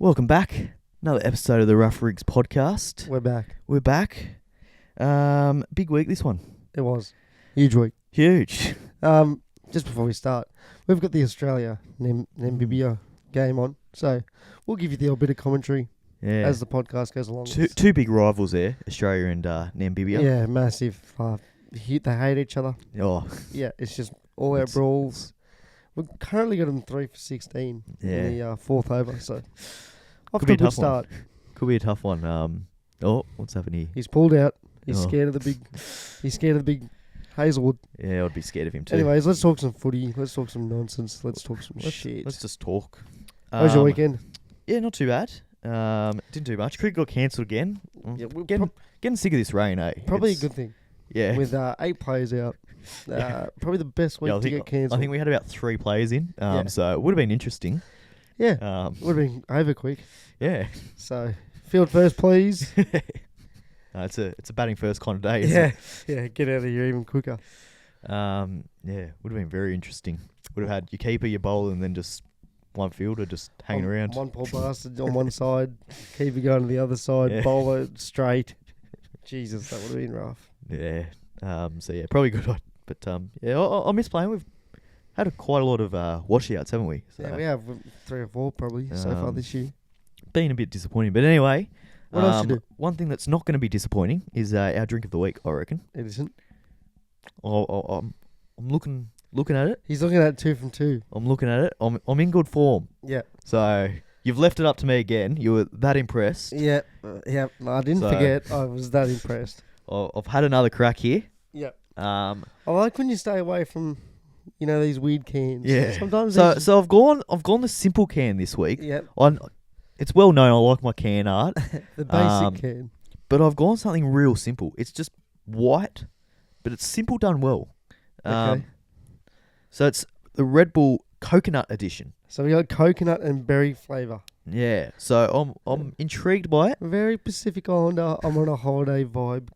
Welcome back. Another episode of the Rough Rigs podcast. We're back. We're back. Big week this one. It was. Huge week. Huge. Just before we start, we've got the Australia Namibia game on. So we'll give you the old bit of commentary Yeah. as the podcast goes along. Two big rivals there, Australia and Namibia. Yeah, massive. They hate each other. Oh, Yeah, it's just all out brawls. We've currently got them 3 for 16 in the fourth over. So off Could to be a a good tough one. start. Could be a tough one. What's happening here? He's pulled out. He's Oh. scared of the big. He's scared of the big Hazelwood. Yeah, I'd be scared of him too. Anyways, let's talk some footy. Let's talk some nonsense. Let's talk some let's, shit. let's just talk. How was your weekend? Yeah, not too bad. Didn't do much. Cricket got cancelled again. Yeah, we're Getting sick of this rain, eh? probably a It's- good thing. Yeah. With 8 players out. Probably the best week Yeah, to get cancelled. I think we had about 3 players in. Yeah. So it would have been interesting. Yeah, Um, would have been over quick. yeah. So, field first, please. No, it's a batting first kind of day. Isn't Yeah, get out of here even quicker. it? Yeah, would have been very interesting. Would have had your keeper, your bowler, and then just one fielder just hanging around. One poor bastard on one side, keeper going to the other side, Yeah. bowler straight. Jesus, that would have been rough. Yeah. So yeah, probably good. But yeah, I miss playing. We've had quite a lot of washouts, haven't we? So, Yeah, we have 3 or 4 probably so far this year. been a bit disappointing. But anyway, What else you do? one thing that's not going to be disappointing is our drink of the week. I reckon. It isn't. I'm looking at it. He's looking at 2 from 2. I'm looking at it. I'm in good form. Yeah. So you've left it up to me again. You were that impressed. Yeah. Yeah. No, I didn't So- forget. I was that impressed. I've had another crack here. Yeah. I like when you stay away from, these weird cans. Yeah. Sometimes. So I've gone the simple can this week. Yeah. It's well known I like my can art, The basic Um, can. but I've gone something real simple. It's just white, but it's simple done well. Okay. So it's the Red Bull Coconut Edition. So we got coconut and berry flavour. Yeah. So I'm intrigued by it. Very Pacific Islander. I'm on a holiday vibe,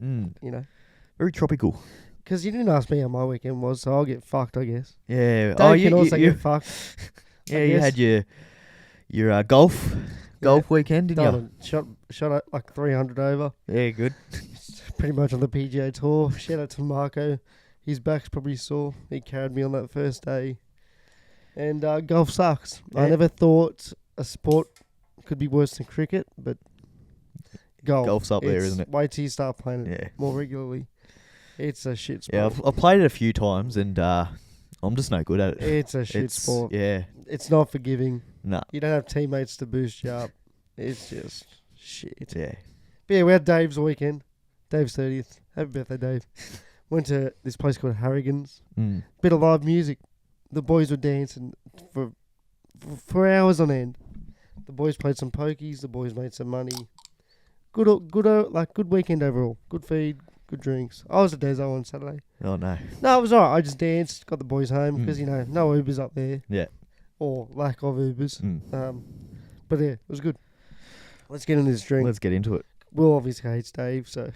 Very tropical. Because you didn't ask me how my weekend was, so I'll get fucked, I guess. Yeah. Dave can also get fucked. yeah. I You guess. had your golf weekend, didn't you? Done it. Shot at like 300 over. Yeah. Good. Pretty much on the PGA Tour. Shout out to Marco. His back's probably sore. He carried me on that first day. And golf sucks. I Yeah. never thought a sport could be worse than cricket, but Golf's up there, it's- isn't it? Wait till you start playing it Yeah. more regularly. It's a shit sport. Yeah. I've played it a few times and I'm just no good at it. It's a shit sport. Yeah. It's not forgiving. Nah. You don't have teammates to boost you up. It's just shit. Yeah. But yeah, we had Dave's weekend. Dave's 30th. Happy birthday, Dave. Went to this place called Harrigan's. Mm. Bit of live music. The boys were dancing for hours on end. The boys played some pokies. The boys made some money. Good weekend overall. Good feed. Good drinks. I was at Deso on Saturday. Oh no. No, it was alright. I just danced. Got the boys home because Mm. no Ubers up there. Yeah. Or lack of Ubers. Mm. But yeah, it was good. Let's get into this drink. Let's get into it. Will obviously hates Dave, so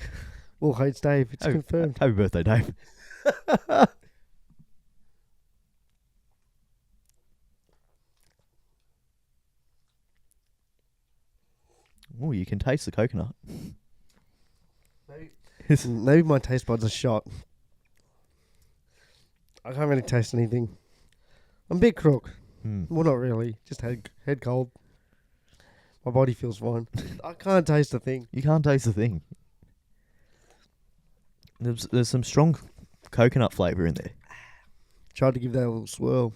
Will hates Dave. It's confirmed. Happy birthday, Dave. Oh, you can taste the coconut. Maybe my taste buds are shot. I can't really taste anything. I'm a bit crook. Mm. Well, not really. Just head cold. My body feels fine. I can't taste a thing. You can't taste the thing. There's some strong coconut flavour in there. Tried to give that a little swirl.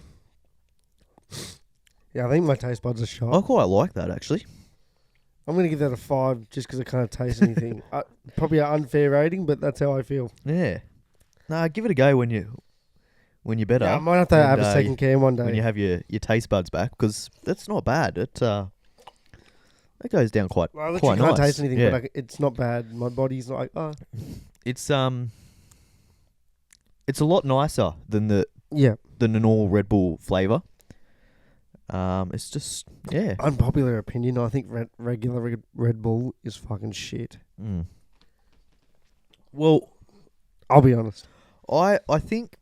Yeah, I think my taste buds are shot. I quite like that actually. I'm going to give that a 5 just because I can't taste anything. Probably an unfair rating, but that's how I feel. Yeah. Nah, give it a go when you're better. Yeah, I might have to have And, a second can one day. when you have your taste buds back, because that's not bad. It goes down quite Well, I quite literally nice. can't taste anything, Yeah. but it's not bad. My body's like, oh. It's it's a lot nicer than the Yeah. normal Red Bull flavour. It's just Unpopular opinion, I think regular Red Bull is fucking shit. Mm. Well, I'll be honest. I think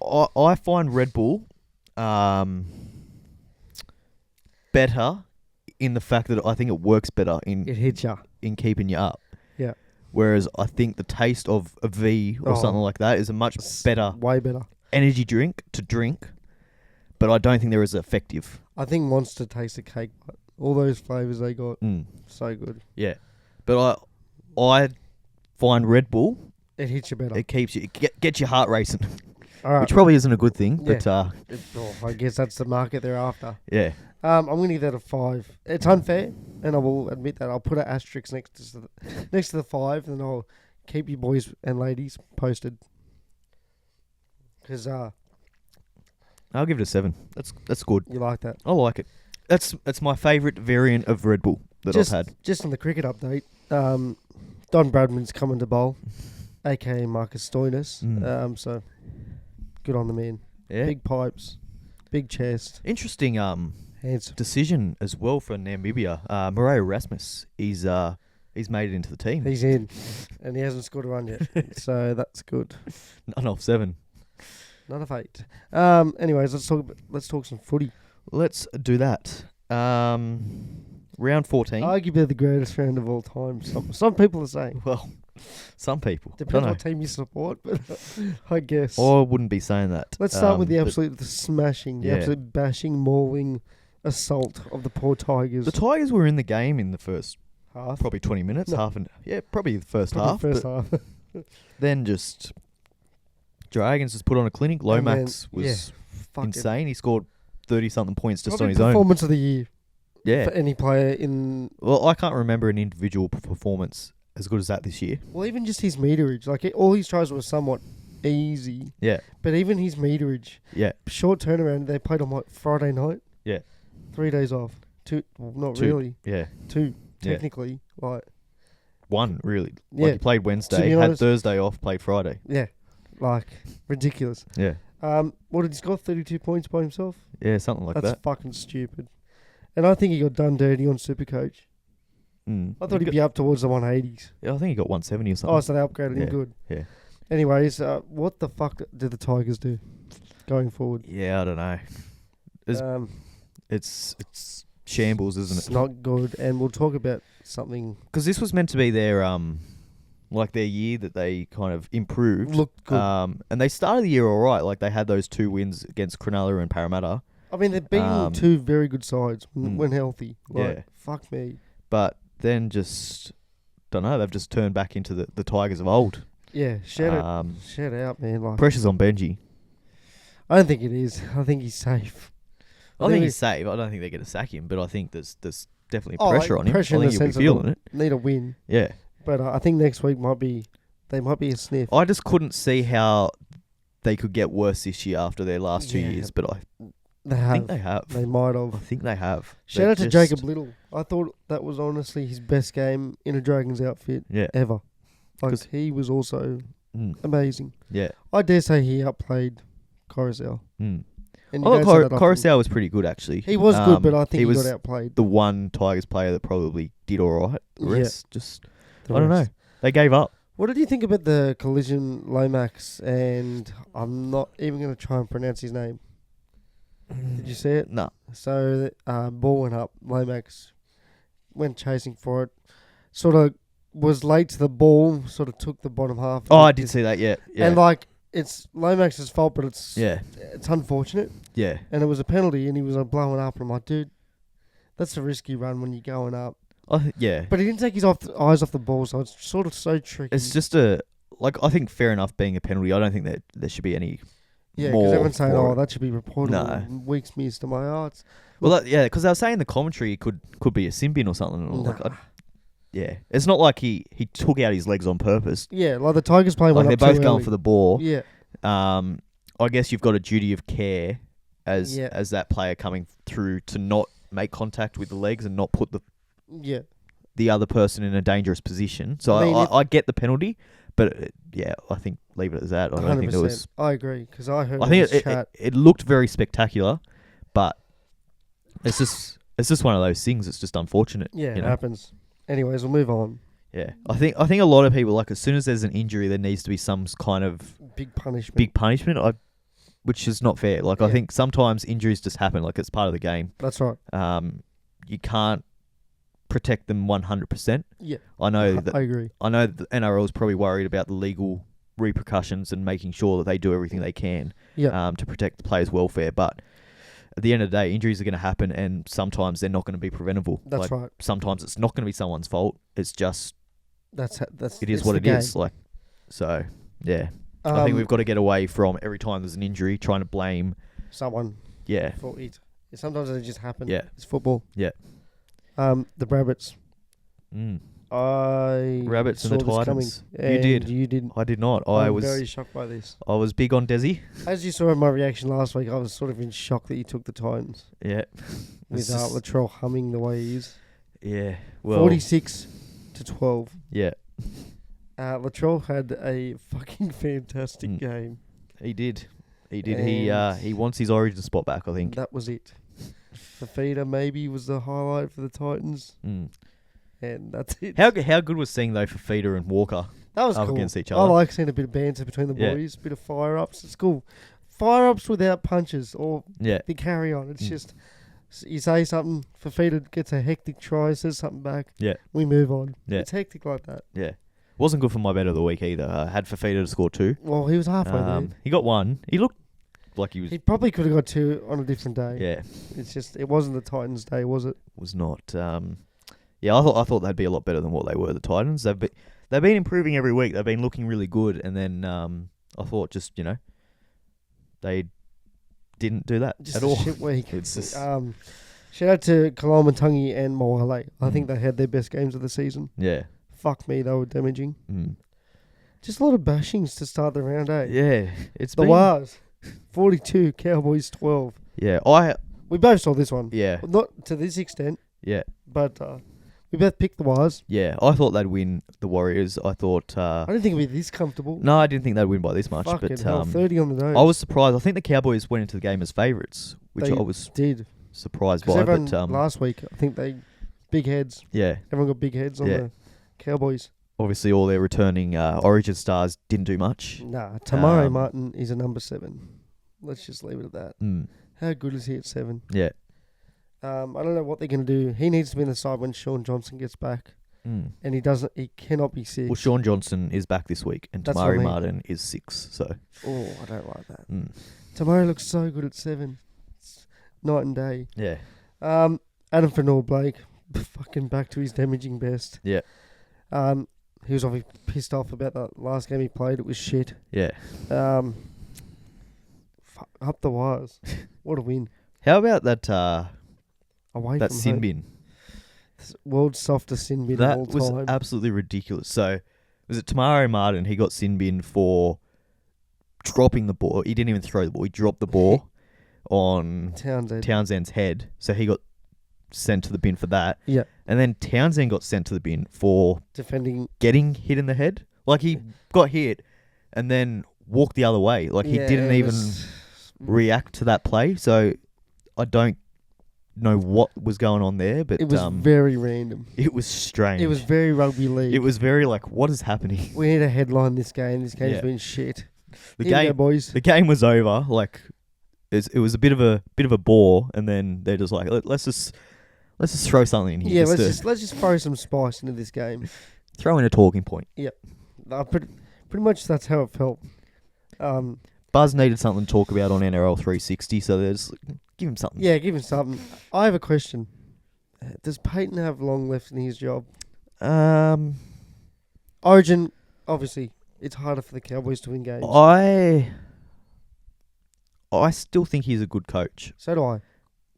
I find Red Bull better in the fact that I think it works better It hits ya. in keeping you up. Yeah. Whereas I think the taste of a V or Oh. something like that is a much better Way better. energy drink to drink, but I don't think they're as effective. I think Monster tastes the cake. But all those flavours they got, so good. Yeah. But I find Red Bull, It hits you better. it keeps you, gets your heart racing, All right. which probably isn't a good thing, Yeah. but I guess that's the market they're after. yeah. I'm going to give that a 5. It's unfair, and I will admit that. I'll put an asterisk next to the 5, and I'll keep you boys and ladies posted. Because I'll give it a 7. That's good. you like that. I like it. That's my favourite variant of Red Bull that Just- I've had. Just on the cricket update, Don Bradman's coming to bowl, a.k.a. Marcus Stoinis. So, good on the man. Yeah. Big pipes, big chest, Interesting handsome. decision as well for Namibia. Murray Erasmus, he's made it into the team. He's in, and he hasn't scored a run yet. So, that's good. 9 off 7. None of 8. Anyways, let's talk some footy. Let's do that. Round 14. Arguably the greatest round of all time. Some people are saying. Well, some people. Depends Dunno. what team you support, but I guess. I wouldn't be saying that. Let's start with the but absolute smashing, the yeah. absolute bashing, mauling assault of the poor Tigers. The Tigers were in the game in the first half. probably 20 minutes, No. probably the first Probably half. First but half. then just Dragons just put on a clinic. And Lomax then, was Fuck it. insane. He scored 30-something points just Probably on his own. performance of the year Yeah. for any player in. Well, I can't remember an individual performance as good as that this year. Well, even just his meterage. Like, all his tries were somewhat easy. Yeah. But even his meterage. Yeah. Short turnaround. They played on, what, Friday night? Yeah. 3 days off. 2. Well, not 2. really. Yeah. 2, Yeah. technically. Like, One, really. Yeah. Like he played To Wednesday, be had honest- Thursday off, played Friday. yeah. Like, ridiculous. Yeah. What did he score? 32 points by himself? Yeah, something like That's that. fucking stupid. And I think he got done dirty on Supercoach. I thought he'd be up towards the 180s. Yeah, I think he got 170 or something. Oh, so they upgraded him Yeah, good. yeah. Anyways, what the fuck did the Tigers do going forward? Yeah, I don't know. It's shambles, isn't It's it? not good. And we'll talk about something. Because this was meant to be their like their year that they kind of improved. Looked good. And they started the year all right. Like they had those 2 wins against Cronulla and Parramatta. I mean, they've beaten 2 very good sides when healthy. Like, Yeah. fuck me. But then just, don't know, they've just turned back into the Tigers of old. Yeah, shout out, man. Like, Pressure's on Benji. I don't think it is. I think he's safe. I think he's safe. I don't think they're going to sack him, but I think there's definitely Oh, pressure like on him. pressure I in think the he'll be sense of feeling it. Need a win. Yeah. But I think next week might be a sniff. I just couldn't see how they could get worse this year after their last 2 Yeah. years, but I They have. think they have. They might I have. think they have. Shout They're out to just- Jacob Little. I thought that was honestly his best game in a Dragons outfit Yeah. ever. Like, 'Cause- he was also Mm. amazing. Yeah. I dare say he outplayed Coruscant. Mm. And I you don't say thought that often. Coruscant was pretty good, actually. He was good, but I think he was got outplayed. the one Tigers player that probably did all right. The Yeah. rest just, The I don't know. rest. They gave up. What did you think about the collision Lomax and I'm not even going to try and pronounce his name. Did you see it? No. So ball went up. Lomax went chasing for it. Sort of was late to the ball. Sort of took the bottom half. Oh, I did see that. Yeah. Yeah. And like it's Lomax's fault, but it's yeah. unfortunate. Yeah. And it was a penalty, and he was blowing up. And I'm like, dude, that's a risky run when you're going up. Yeah. But he didn't take his eyes off the ball, so it's sort of so tricky. It's just I think fair enough being a penalty. I don't think that there should be any yeah, more because everyone's saying, for "Oh, it. that should be reported." No. Weeks missed. Am I? Oh, it's Well, because they were saying in the commentary it could be a sin bin or something. And Nah. yeah, it's not like he took out his legs on purpose. yeah, like the Tigers play Like one they're up both too going early. for the ball. Yeah, I guess you've got a duty of care as Yeah. as that player coming through to not make contact with the legs and not put yeah. the other person in a dangerous position. So I mean, I get the penalty, but yeah, I think leave it as that. I don't think there 100%. was. I agree because I heard. I think all this it chat. it looked very spectacular, but it's just one of those things. It's just unfortunate. Yeah, you it know? happens. Anyways, we'll move on. Yeah, I think a lot of people, like, as soon as there's an injury, there needs to be some kind of Big punishment. big punishment. which is not fair. Like, I Yeah. think sometimes injuries just happen. Like, it's part of the game. That's right. You can't protect them 100%. Yeah. I know that I agree. I know that the NRL is probably worried about the legal repercussions and making sure that they do everything they can Yeah. to protect the players' welfare. But at the end of the day, injuries are going to happen, and sometimes they're not going to be preventable. That's right. Sometimes it's not going to be someone's fault. It's just That's it is it's what the it game. is. Like, so yeah, I think we've got to get away from every time there's an injury trying to blame. someone Yeah, for it. Sometimes they just happen. Yeah. It's football. Yeah. The Rabbits. mm. I Rabbits saw and the this Titans. coming, You and did. You didn't. I did not. I'm very shocked by this. I was big on Desi. As you saw in my reaction last week, I was sort of in shock that you took the Titans Yeah, with It's just- Latrell humming the way he is. yeah. Well, 46-12. yeah, Latrell had a fucking fantastic Mm. game. he did. He did. And He wants his origin spot back, I think. That was it. Fafita maybe was the highlight for the Titans, Mm. and that's it. How good was seeing though for Feeder and Walker That was up cool. against each I other? like seeing a bit of banter between the Yeah. boys, bit of fire ups. It's cool. Fire ups without punches or Yeah, the carry on. It's Mm. just you say something, Fafita gets a hectic try, says something back. Yeah. We move on. Yeah. It's hectic like that. yeah. Wasn't good for my bet of the week either. I had Fafita to score 2. Well, he was halfway there. He got 1. He looked like he was. He probably could have got 2 on a different day. Yeah, It's just it wasn't the Titans' day, was it? was not. Yeah, I thought they'd be a lot better than what they were. The Titans. They've been improving every week. They've been looking really good, and then I thought just they didn't do that Just at a all. shit week. It's just Shout out to Kalamatangi and Moale. I think Mm. they had their best games of the season. yeah. Fuck me, they were damaging. Mm. Just a lot of bashings to start the round, eh? Yeah, it's The been. Wars, 42, Cowboys 12. Yeah, We both saw this one. yeah, Not to this extent, yeah, but we both picked the Wars. yeah. I thought they'd win the Warriors. I thought. I didn't think it'd be this comfortable. No, I didn't think they'd win by this much. Fucking But hell, 30 on the nose. I was surprised. I think the Cowboys went into the game as favourites, which They I was did. surprised Because by. everyone But last week, I think they big heads. yeah, Everyone got big heads on Yeah. the Cowboys. obviously all their returning Origin stars didn't do much. Nah, Tamari Um, Martin is a number 7. Let's just leave it at that. Mm. How good is he at 7? Yeah. I don't know what they're going to do. He needs to be in the side when Sean Johnson gets back, Mm. and he doesn't. He cannot be sick. Well, Sean Johnson is back this week, and That's what I Tamari mean. Martin is 6. So, Oh, I don't like that. mm. Tamari looks so good at 7. It's night and day. yeah, Adam Fenor Blake, fucking back to his damaging best. Yeah. He was obviously pissed off about that last game he played. It was shit. yeah. Up the wires. What a win. How about that Away that from sin home. bin? World's softest sin bin That of all was time. absolutely ridiculous. So, was it Tamari Martin? He got sin bin for dropping the ball. He didn't even throw the ball. He dropped the ball on Townsend's head. So he got sent to the bin for that. Yeah. And then Townsend got sent to the bin for Defending. getting hit in the head. Like, he got hit and then walked the other way. Like, he Yeah, didn't it even was- react to that play. So I don't know what was going on there, but It was very random. it was strange. It was very rugby league. It was very like, what is happening? We need a headline this game. This game's Yeah. been shit. The Here we go, game, boys. the game was over. Like, it was a bit of a bore, and then they're just like, let's just throw something in here. Yeah, just to let's just throw some spice into this game. throw in a talking point. Pretty much that's how it felt. Buzz needed something to talk about on NRL 360, so there's give him something. Yeah, give him something. I have a question. Does Peyton have long left in his job? Origin, obviously, it's harder for the Cowboys to win games. I still think he's a good coach. So do I.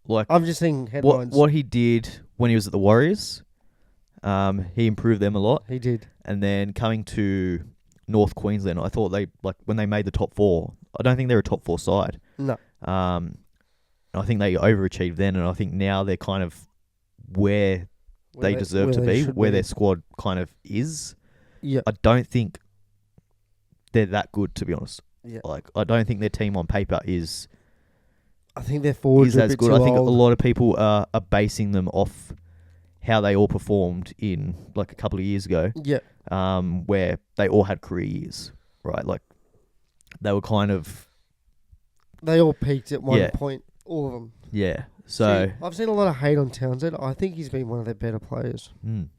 Like, I'm just seeing headlines. what he did when he was at the Warriors, he improved them a lot. He did. And then coming to North Queensland, I thought when they made the top 4, I don't think they're a top 4 side. No. I think they overachieved then, and I think now they're kind of where they deserve to be, should where their squad kind of is. Yeah. I don't think they're that good, to be honest. Yeah. Like, I don't think their team on paper is I think they're forwards as good. I think a lot of people are basing them off how they all performed in like a couple of years ago, Yeah. where they all had career years, right? Like, they were kind of They all peaked at one Yeah. point, all of them. Yeah. So See, I've seen a lot of hate on Townsend. I think he's been one of their better players.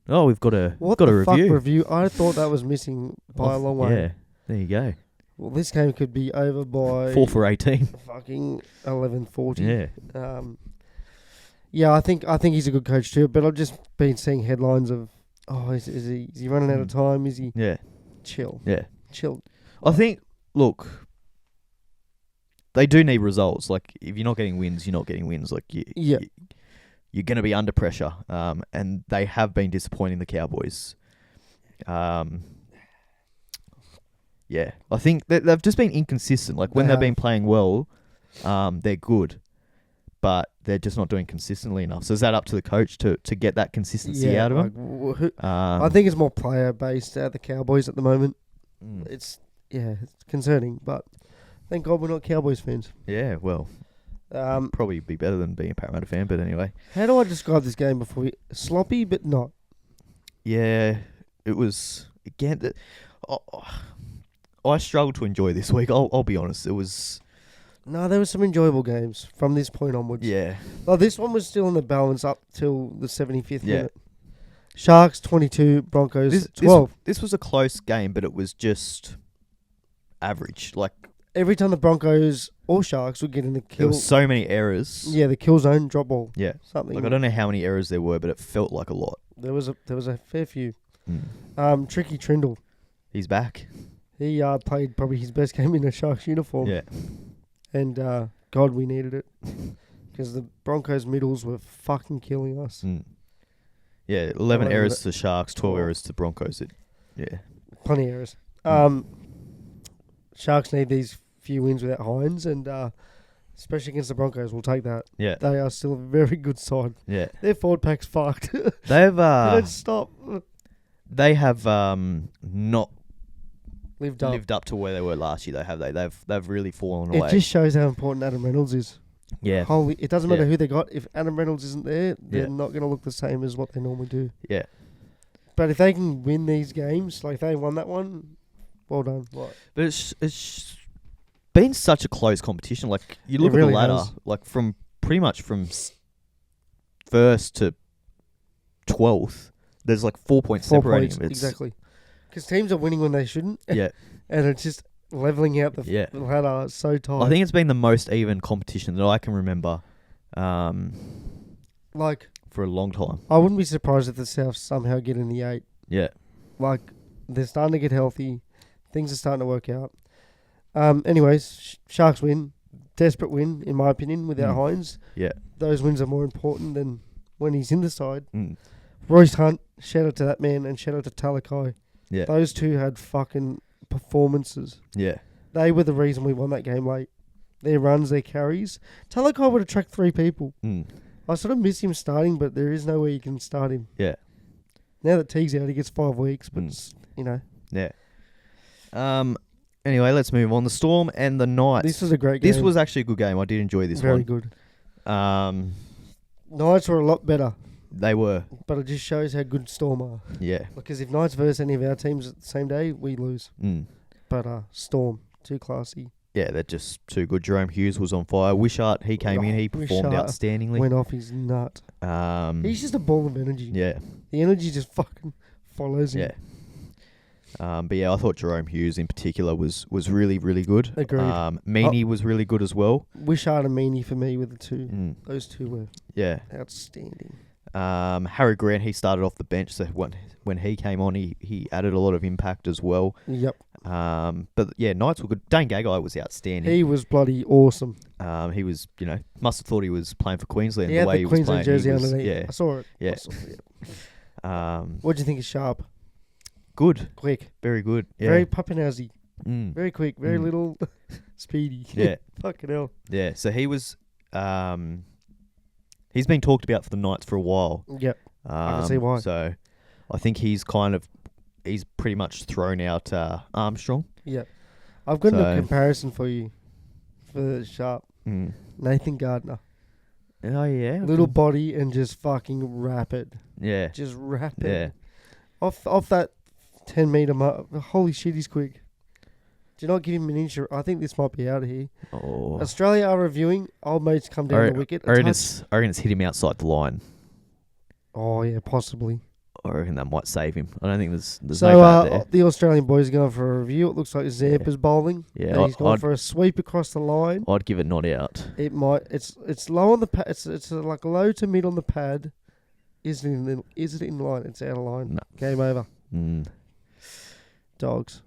oh, we've got a What got the a fuck review. review? I thought that was missing by a long way. Yeah. There you go. Well, this game could be over by 4 for 18. fucking 11:40. Yeah. Yeah, I think he's a good coach too. But I've just been seeing headlines of, is he running out of time? Is he? Yeah. Chill. Yeah. Chill. I think. Look. They do need results. Like, if you're not getting wins, you're not getting wins. Like, you're going to be under pressure. And they have been disappointing the Cowboys. Yeah. I think they've just been inconsistent. Like, when they've been playing well, they're good. But they're just not doing consistently enough. So is that up to the coach to get that consistency out of them? I think it's more player-based at the Cowboys at the moment. It's concerning, but thank God we're not Cowboys fans. Yeah, well, probably be better than being a Parramatta fan, but anyway. How do I describe this game before we... Sloppy, but not. Yeah, it was, again, I struggled to enjoy this week, I'll be honest. It was... No, there were some enjoyable games from this point onwards. Yeah. Well, this one was still in the balance up till the 75th minute. Sharks 22, Broncos 12. This was a close game, but it was just average. Like, every time the Broncos or Sharks would get in the kill... There were so many errors. Yeah, the kill zone, drop ball. Yeah. Something. Like, I don't know how many errors there were, but it felt like a lot. There was a fair few. Tricky Trindle. He's back. He played probably his best game in a Sharks uniform. Yeah. And, God, we needed it. Because the Broncos middles were fucking killing us. Yeah, 11 errors to Sharks, 12 errors to Broncos. Plenty of errors. Sharks need these few wins without Hines, and especially against the Broncos, we'll take that. Yeah. They are still a very good side. Yeah. Their forward pack's fucked. They've They don't stop. They have not lived up to where they were last year, though, have they? They've really fallen away. It just shows how important Adam Reynolds is. Yeah. It doesn't matter who they got. If Adam Reynolds isn't there, they're not going to look the same as what they normally do. Yeah. But if they can win these games, like they won that one, well done. What? But it's been such a close competition. Like, you look at the ladder, like from pretty much from first to 12th, there's like 4 points separating them. Exactly. Because teams are winning when they shouldn't. Yeah. And it's just leveling out the ladder so tight. I think it's been the most even competition that I can remember. Like, for a long time. I wouldn't be surprised if the South somehow get in the 8. Yeah. Like, they're starting to get healthy. Things are starting to work out. Anyways, Sharks win. Desperate win, in my opinion, without Hines. Yeah. Those wins are more important than when he's in the side. Royce Hunt, shout out to that man, and shout out to Talakai. Yeah. Those two had fucking performances. Yeah. They were the reason we won that game late. Their runs, their carries. Talakai would have tracked 3 people. I sort of miss him starting, but there is no way you can start him. Yeah. Now that Teague's out, he gets 5 weeks, but, Yeah. Anyway, let's move on. The Storm and the Knights. This was a great game. This was actually a good game. I did enjoy this one. Very good. Knights were a lot better. They were. But it just shows how good Storm are. Yeah. Because if Knights versus any of our teams at the same day, we lose. But Storm, too classy. Yeah, they're just too good. Jerome Hughes was on fire. Wishart, he came in. He performed outstandingly. Went off his nut. He's just a ball of energy. Yeah. The energy just fucking follows him. Yeah. But yeah, I thought Jerome Hughes in particular was really, really good. Agreed. Meaney was really good as well. Wishart and Meaney for me were the two. Those two were outstanding. Harry Grant, he started off the bench, so when he came on, he added a lot of impact as well. Yep. But yeah, Knights were good. Dane Gagai was outstanding. He was bloody awesome. He was, must have thought he was playing for Queensland. He had way the he Queensland was playing. jersey underneath. Yeah. I saw it. Yeah. What do you think of Sharp? Good. Quick. Very good. Yeah. Very Pappenhausen. Very quick. Very little speedy. Yeah. Fucking hell. Yeah. So he was... he's been talked about for the Knights for a while. Yep. I can see why. So I think he's pretty much thrown out Armstrong. Yeah. I've got a comparison for you for Sharp. Nathan Gardner. Oh, yeah. Little body and just fucking rapid. Yeah. Just rapid. Yeah. Off that 10 metre mark. Holy shit, he's quick. Do not give him an injury. I think this might be out of here. Oh. Australia are reviewing. Old mate's come down the wicket. I reckon it's hit him outside the line. Oh, yeah, possibly. I reckon that might save him. I don't think there's so, no bat there. The Australian boys are going for a review. It looks like Zampa's bowling. Yeah, and he's gone for a sweep across the line. I'd give it not out. It might. It's low on the pad. It's like low to mid on the pad. Is it in line? It's out of line. No. Game over. Dogs.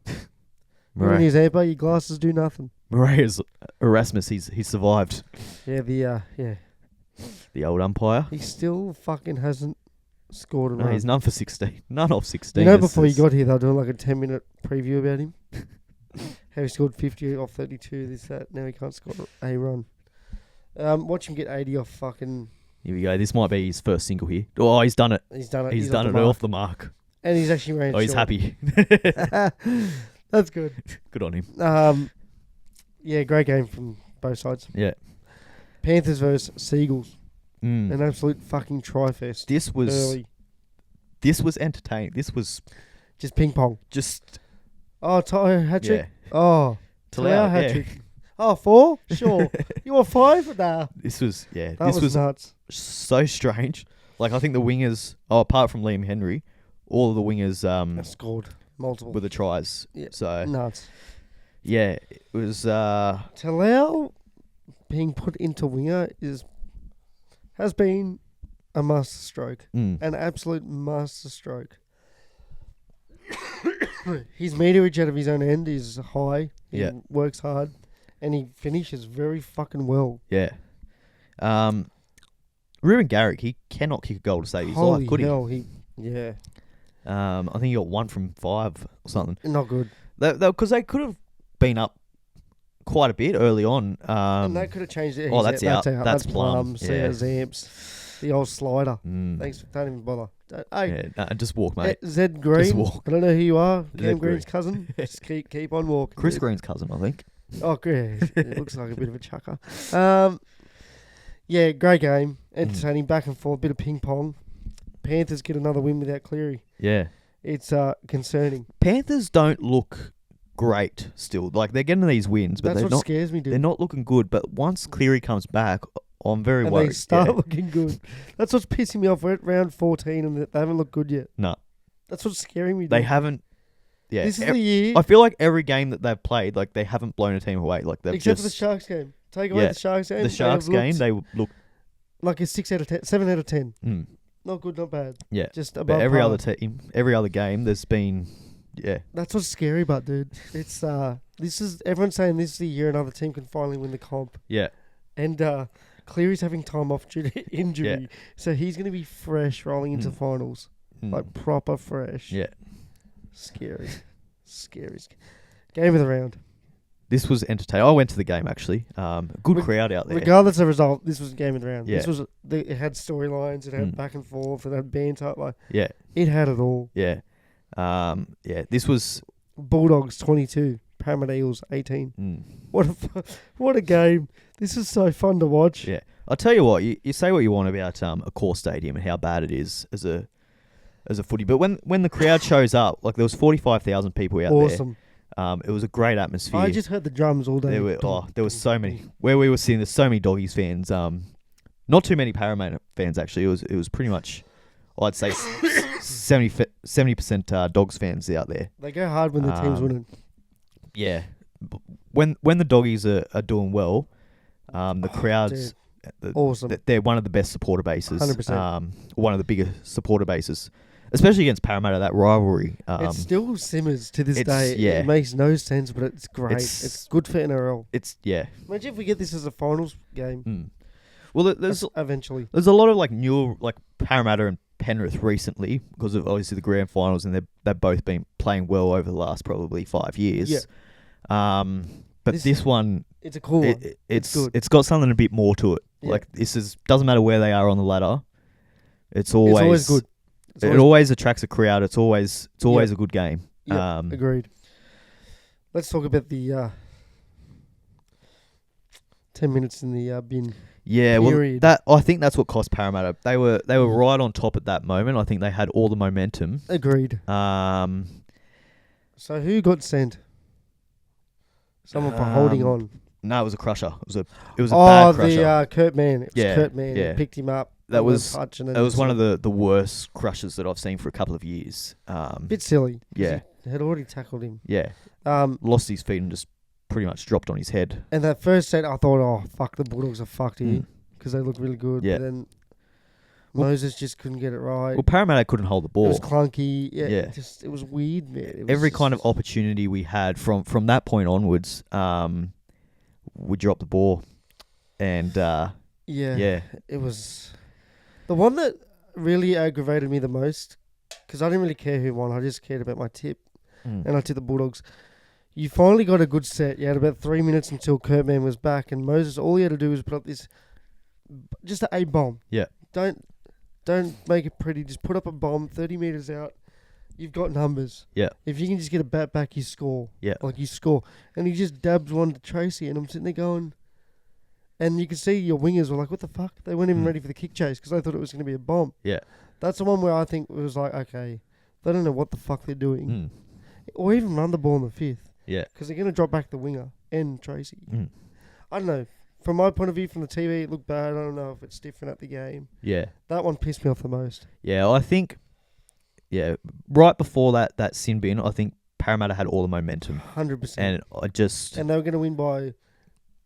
Murray. His Zampa, your glasses do nothing. Murray's Erasmus. He's survived. Yeah, The old umpire. He still fucking hasn't scored a No, run. he's none for 16. None off 16. You know, before he got here, they were doing like a 10-minute preview about him. How he scored 50 off 32, this, that. Now he can't score a run. Watch him get 80 off fucking... Here we go. This might be his first single here. Oh, he's done it. He's done it. He's done it off the mark. And he's actually ran he's short. happy. That's good. Good on him. Yeah, great game from both sides. Yeah. Panthers versus Seagulls. An absolute fucking tri-fest. This was early. This was entertaining. This was just ping pong. Just hat trick. Yeah. Oh, Talau hat trick. Oh, 4? Sure. You want 5? Nah. This was That this was nuts. So strange. Like I think the wingers, apart from Liam Henry, all of the wingers scored multiple with the tries. Yeah. So nuts. Yeah, it was Talau being put into winger has been a master stroke. An absolute master stroke. His meterage out of his own end is high. He works hard. And he finishes very fucking well. Yeah. Ruben Garrick, he cannot kick a goal to save his life, could he? I think he got 1 from 5 or something. Not good. Because they could have been up quite a bit early on. And they could have changed it. That's out. That's Plum. Yeah. Zamps. The old slider. Thanks. Don't even bother. Just walk, mate. Zed Green. Just walk. I don't know who you are. Cam Green's Green's cousin. Just keep on walking. Chris Green's cousin, I think. Oh, great. It looks like a bit of a chucker. Yeah, great game. Entertaining, back and forth, bit of ping pong. Panthers get another win without Cleary. Yeah. It's concerning. Panthers don't look great still. Like, they're getting these wins, but that's what scares me, dude. They're not looking good, but once Cleary comes back, I'm very worried. They start looking good. That's what's pissing me off. We're at round 14 and they haven't looked good yet. No. That's what's scaring me, dude. They haven't. Yeah. This is the year. I feel like every game that they've played, like, they haven't blown a team away. Like, they've except for the Sharks game. Take away the Sharks game. The Sharks game, they look like a 6 out of 10, 7 out of 10. Not good, not bad. Yeah. Just above but every par. other team, every other game, there's been, That's what's scary about, dude. It's everyone's saying this is the year another team can finally win the comp. Yeah. And Cleary's having time off due to injury, so he's going to be fresh rolling into finals, like proper fresh. Yeah. Scary. Game of the round. This was entertaining. I went to the game, actually. Good crowd out there. Regardless of result, this was a game of the round. Yeah. This was it had storylines, it had back and forth, it had banter. Yeah. It had it all. Yeah. This was... Bulldogs 22, Parramatta Eels 18. What a game. This is so fun to watch. Yeah. I'll tell you what, you say what you want about a core stadium and how bad it is as a footy, but when the crowd shows up, like there was 45,000 people out there. Awesome. It was a great atmosphere. I just heard the drums all day. There were so many. Where we were sitting, there's so many Doggies fans. Not too many Parramatta fans actually. It was pretty much, I'd say 70% Dogs fans out there. They go hard when the team's winning. Yeah. When the Doggies are doing well, the crowds, awesome. They're one of the best supporter bases. 100%. One of the bigger supporter bases. Especially against Parramatta, that rivalry. It still simmers to this day. Yeah. It makes no sense, but it's great. It's good for NRL. Imagine if we get this as a finals game. Well, there's eventually. There's a lot of newer Parramatta and Penrith recently because of obviously the grand finals, and they've both been playing well over the last probably 5 years. Yeah. But this one, it's a cool one. It's good. It's got something a bit more to it. Yeah. Like doesn't matter where they are on the ladder. It's always good. It always attracts a crowd. It's always a good game. Yeah, agreed. Let's talk about the 10 minutes in the bin. Yeah, period. well, I think that's what cost Parramatta. They were right on top at that moment. I think they had all the momentum. Agreed. So who got sent? Someone for holding on. No, it was a crusher. It was a bad crusher. The Kurt Mann. It was Kurt Mann. Yeah. He picked him up. That was one of the worst crushers that I've seen for a couple of years. Bit silly. Yeah. He had already tackled him. Yeah. Lost his feet and just pretty much dropped on his head. And that first set, I thought, oh, fuck, the Bulldogs are fucked here because they look really good. Yeah. But then Moses just couldn't get it right. Well, Parramatta couldn't hold the ball. It was clunky. Yeah. Yeah. It was weird, man. Every kind of opportunity we had from that point onwards, we dropped the ball. And, yeah. It was... The one that really aggravated me the most, because I didn't really care who won. I just cared about my tip. And I tipped the Bulldogs. You finally got a good set. You had about 3 minutes until Kurt Mann was back. And Moses, all he had to do was put up this... Just an A-bomb. Yeah. Don't make it pretty. Just put up a bomb 30 metres out. You've got numbers. Yeah. If you can just get a bat back, you score. Yeah. Like, you score. And he just dabs one to Tracy, and I'm sitting there going... And you can see your wingers were like, what the fuck? They weren't even ready for the kick chase because they thought it was going to be a bomb. Yeah. That's the one where I think it was like, okay, they don't know what the fuck they're doing. Or even run the ball in the fifth. Yeah. Because they're going to drop back the winger and Tracy. I don't know. From my point of view, from the TV, it looked bad. I don't know if it's different at the game. Yeah. That one pissed me off the most. Yeah, I think, right before that sin bin, I think Parramatta had all the momentum. 100%. And And they were going to win by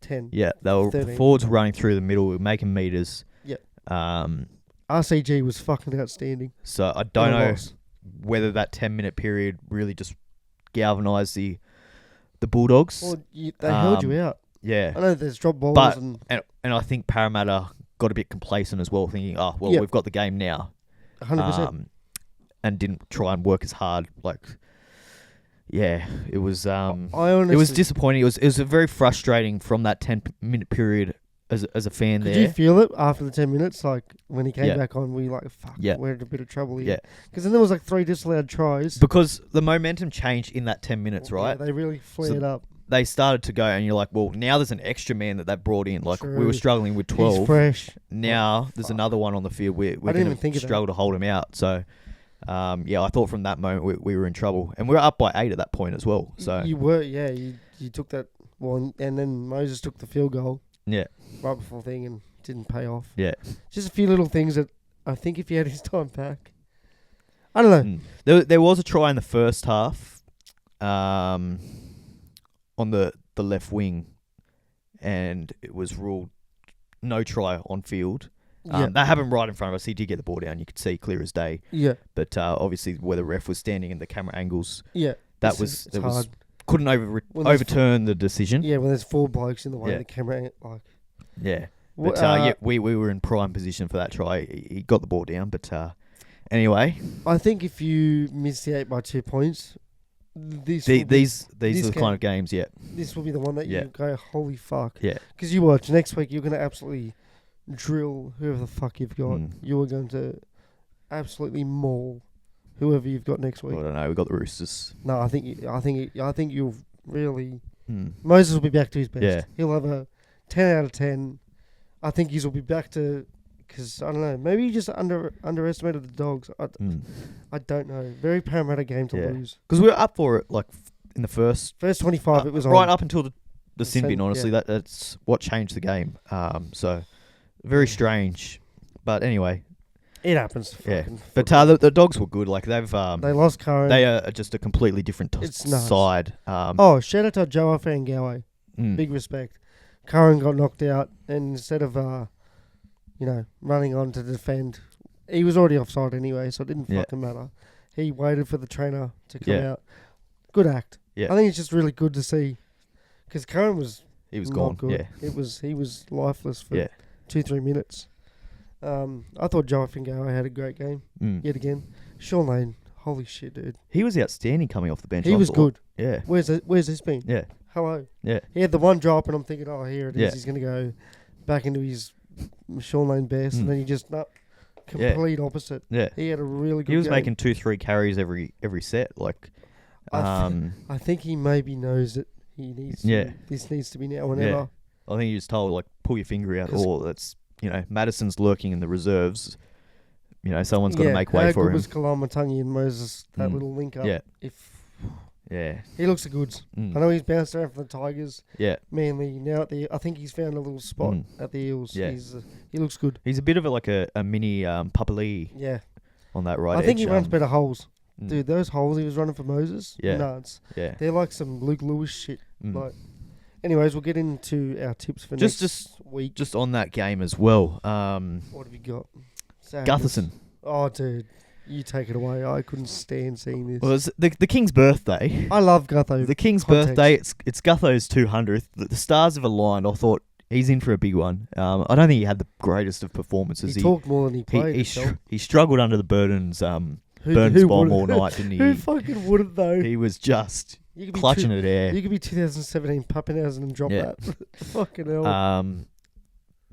10. Yeah, they were 13. Forwards running through the middle, making meters. Yeah. RCG was fucking outstanding. So I don't know whether that 10-minute period really just galvanised the Bulldogs. Well, they held you out. Yeah. I know there's drop balls. But, and I think Parramatta got a bit complacent as well, thinking, we've got the game now. 100%. And didn't try and work as hard. It was it was disappointing. It was a very frustrating from that 10-minute period as a fan there. Did you feel it after the 10 minutes? Like, when he came back on, we were like, fuck, we're in a bit of trouble here. Yeah. Because then there was like 3 disallowed tries. Because the momentum changed in that 10 minutes, right? Yeah, they really flared up. They started to go, and you're like, well, now there's an extra man that they've brought in. Like, we were struggling with 12. He's fresh. Now there's another one on the field. We're going to struggle to hold him out. So, I thought from that moment we were in trouble. And we were up by 8 at that point as well. So you were, you took that one, and then Moses took the field goal. Yeah. Right before thing, and didn't pay off. Yeah. Just a few little things that I think if he had his time back, I don't know. There was a try in the first half, on the left wing, and it was ruled no try on field. That happened right in front of us. He did get the ball down. You could see clear as day. Yeah. But obviously, where the ref was standing and the camera angles, it's hard. Couldn't overturn the decision. Yeah, when there's 4 blokes in the way, the camera Yeah. But we were in prime position for that try. He got the ball down, but anyway. I think if you miss the 8 by 2 points, these are the kind of games. Yeah. This will be the one that you go, holy fuck. Yeah. Because you watch next week, you're going to absolutely drill whoever the fuck you've got. You are going to absolutely maul whoever you've got next week. I don't know. We got the Roosters. No, I think you'll really. Moses will be back to his best. Yeah. He'll have a 10 out of 10. I think he'll be back to, because I don't know. Maybe you just underestimated the Dogs. I don't know. Very Parramatta game to lose. Because we were up for it in the first 25. It was right on. Up until the sin bin. Honestly, that's what changed the game. So very strange, but anyway. It happens. But the Dogs were good. They lost Curran. They are just a completely different side. Shout out to Joe Fangawe. Big respect. Curran got knocked out, and instead of running on to defend, he was already offside anyway, so it didn't fucking matter. He waited for the trainer to come out. Good act. Yeah. I think it's just really good to see, because Curran was gone. Good. Yeah. He was lifeless for 2-3 minutes. I thought Joe Fangawe had a great game yet again. Sean Lane, holy shit, dude. He was outstanding coming off the bench. He was good. Yeah. Where's this been? Yeah. Hello. Yeah. He had the one drop, and I'm thinking, oh, here it is. He's going to go back into his Sean Lane best, and then he just complete opposite. Yeah. He had a really good. He was game. making 2-3 carries every set. I think he maybe knows that he needs. This needs to be now or never. Yeah. I think he was told pull your finger out, or that's Madison's lurking in the reserves. Someone's got to make way for him. How good was Kalamatangi and Moses, that little link up? Yeah. Yeah. He looks the goods. Mm. I know he's bounced around from the Tigers. Yeah. Manly now I think he's found a little spot at the Eels. Yeah. He looks good. He's a bit of like a mini Papali Yeah. on that right I think edge, he runs better holes. Mm. Dude, those holes he was running for Moses, Yeah. nuts. Yeah. They're like some Luke Lewis shit. Mm. Like, anyways, we'll get into our tips for Just next week. Just on that game as well. What have you got? Gutherson. Oh, dude. You take it away. I couldn't stand seeing this. Well, it's the King's birthday. I love Gutho. The King's Context. birthday. It's Gutho's 200th. The stars have aligned. I thought he's in for a big one. I don't think he had the greatest of performances. He talked more than he played. He struggled under the Burdens who bomb all night, didn't he? Who fucking wouldn't though? He was just You could be clutching at air. You could be 2017 Pappenhausen and drop Yeah. that. Fucking hell.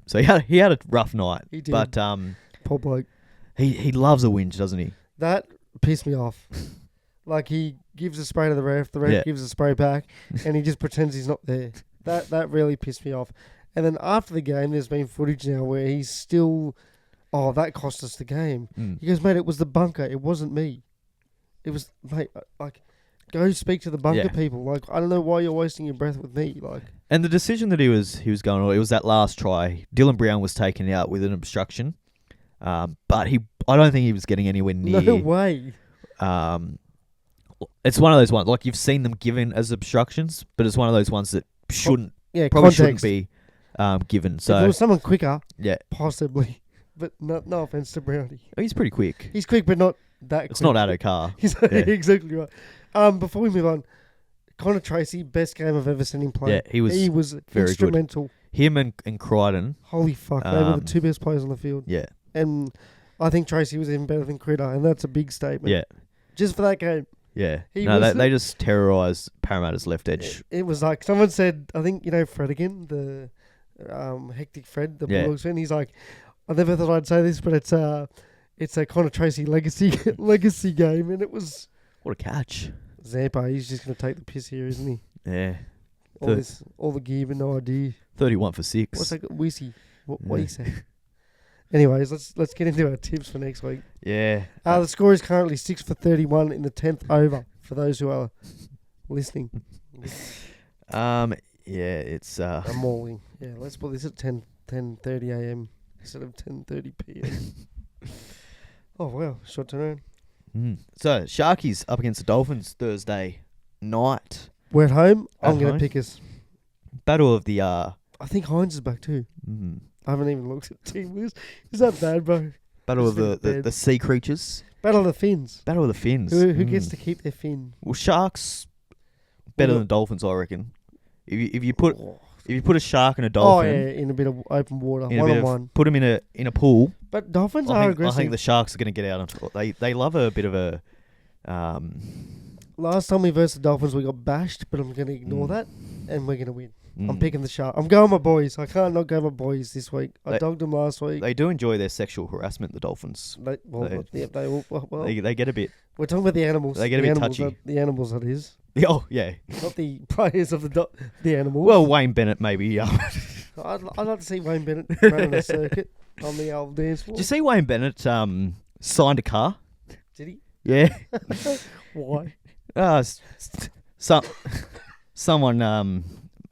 So he had a rough night. He did. But Poor bloke. he loves a whinge, doesn't he? That pissed me off. Like he gives a spray to the ref Yeah. gives a spray back, and he just pretends he's not there. That really pissed me off. And then after the game, there's been footage now where he's still, that cost us the game. Mm. He goes, mate, it was the bunker. It wasn't me. It was, mate, like, go speak to the bunker Yeah. people. Like, I don't know why you're wasting your breath with me. Like, And the decision that he was going on, it was that last try. Dylan Brown was taken out with an obstruction, but I don't think he was getting anywhere near. no way. It's one of those ones, like you've seen them given as obstructions, but it's one of those ones that shouldn't Context. be given. If So it was someone quicker, yeah, possibly. But no offense to Brownie. he's pretty quick. He's quick, but not that quick. It's not Addo Carr. He's exactly right. Before we move on, Connor Tracy, best game I've ever seen him play. Yeah, he was very instrumental. Good. Him and Crichton. Holy fuck, they were the two best players on the field. Yeah. And I think Tracy was even better than Critter, and that's a big statement. Yeah. Just for that game. Yeah. He No, was they just terrorised Parramatta's left edge. It was like someone said, I think, Fred again, the hectic Fred, the Bulldogs fan. He's like, I never thought I'd say this, but it's a Connor Tracy legacy game, and it was. What a catch. Zampa, he's just going to take the piss here, isn't he? Yeah. All the gear, but no idea. 31 for 6. What's that? Wissy. What do you say? Anyways, let's get into our tips for next week. Yeah. The score is currently 6 for 31 in the 10th over. For those who are listening, Yeah, it's I'm all. Yeah, let's put this at 10:30 a.m. instead of 10:30 p.m. Oh wow, short turnaround. So Sharkies up against the Dolphins Thursday night. We're at home. At I'm going home? to pick us. Battle of the I think Hines is back too. mm, I haven't even looked at the team list. Is that bad, bro? Battle of It's been the sea creatures. Battle of the Fins. Battle of the Fins. Who gets to keep their fin? Well, Sharks better Well, than Dolphins, I reckon. If you put a shark and a Oh dolphin, yeah, in a bit of open water, in a one bit on of- one. put them in a pool. But dolphins I are think aggressive. the Sharks are going to get out on top. They love a bit of a Last time we versed the Dolphins, we got bashed, but I'm going to ignore Mm. that, and we're going to win. I'm mm. picking the Shark. I'm going my boys. I can't not go my boys this week. I They- dogged them last week. They do enjoy their sexual harassment. The Dolphins. They all. They get a bit. We're talking about the animals. They get a The bit animals, touchy. not the animals, that is. Oh yeah. Not the players of the animals. Well, Wayne Bennett maybe. I'd like to see Wayne Bennett running a circuit on the old dance floor. Did you see Wayne Bennett signed a car? Did he? Yeah. Why? Someone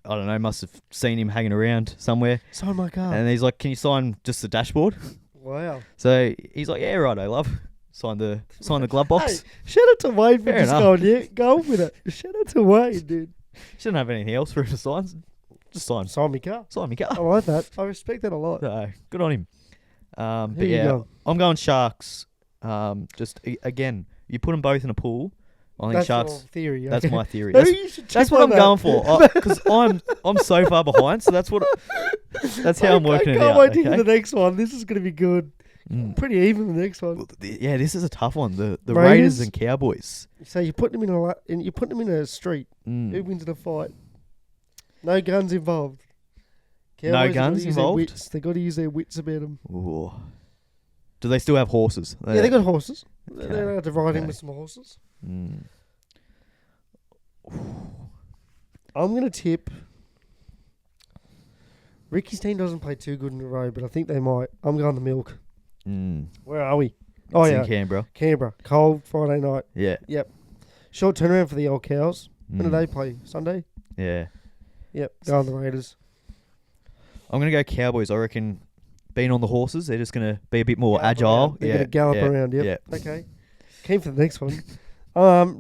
I don't know, must have seen him hanging around somewhere, Sign my car. and he's like, "Can you sign just the dashboard?" Wow. So he's like, "Yeah, right, I love." Sign the glove box. Hey, shout out to Wayne for Fair just enough. going with it. Shout out to Wayne, dude. She didn't have anything else for him to sign. Just sign Sign my car. me car. I like that. I respect that a lot. So, good on him. But Who you yeah, going? I'm going Sharks. Again, you put them both in a pool. I think That's Sharks. your theory. That's okay. my theory. Maybe That's, you should that's tip what on I'm that. going for. Because I'm so far behind. So that's how I'm working I it can't out. wait to hear Okay? the next one. This is going to be good. Mm. Pretty even the next one. Well, yeah, this is a tough one. The Raiders? Raiders and Cowboys. So you put them in a street. Who Mm. wins in a fight? No guns involved. No Cowboys have guns gotta use their involved? wits. They got to use their wits about them. Ooh. Do they still have horses? Yeah, they got horses. Okay. They're allowed to ride in Okay. with some horses. Mm. I'm going to tip. Ricky's team doesn't play too good in a row, but I think they might. I'm going the Milk. Mm. Where are we? Oh, It's yeah. in Canberra. Canberra. Cold Friday night. Yeah. Short turnaround for the old Cows. When do Mm. they play? Sunday? Yeah. Yep. Go on the Raiders. I'm going to go Cowboys. I reckon being on the horses, they're just going to be a bit more Gallop agile. around. They're going to gallop around. Yep. Yeah. Okay. Keen for the next one.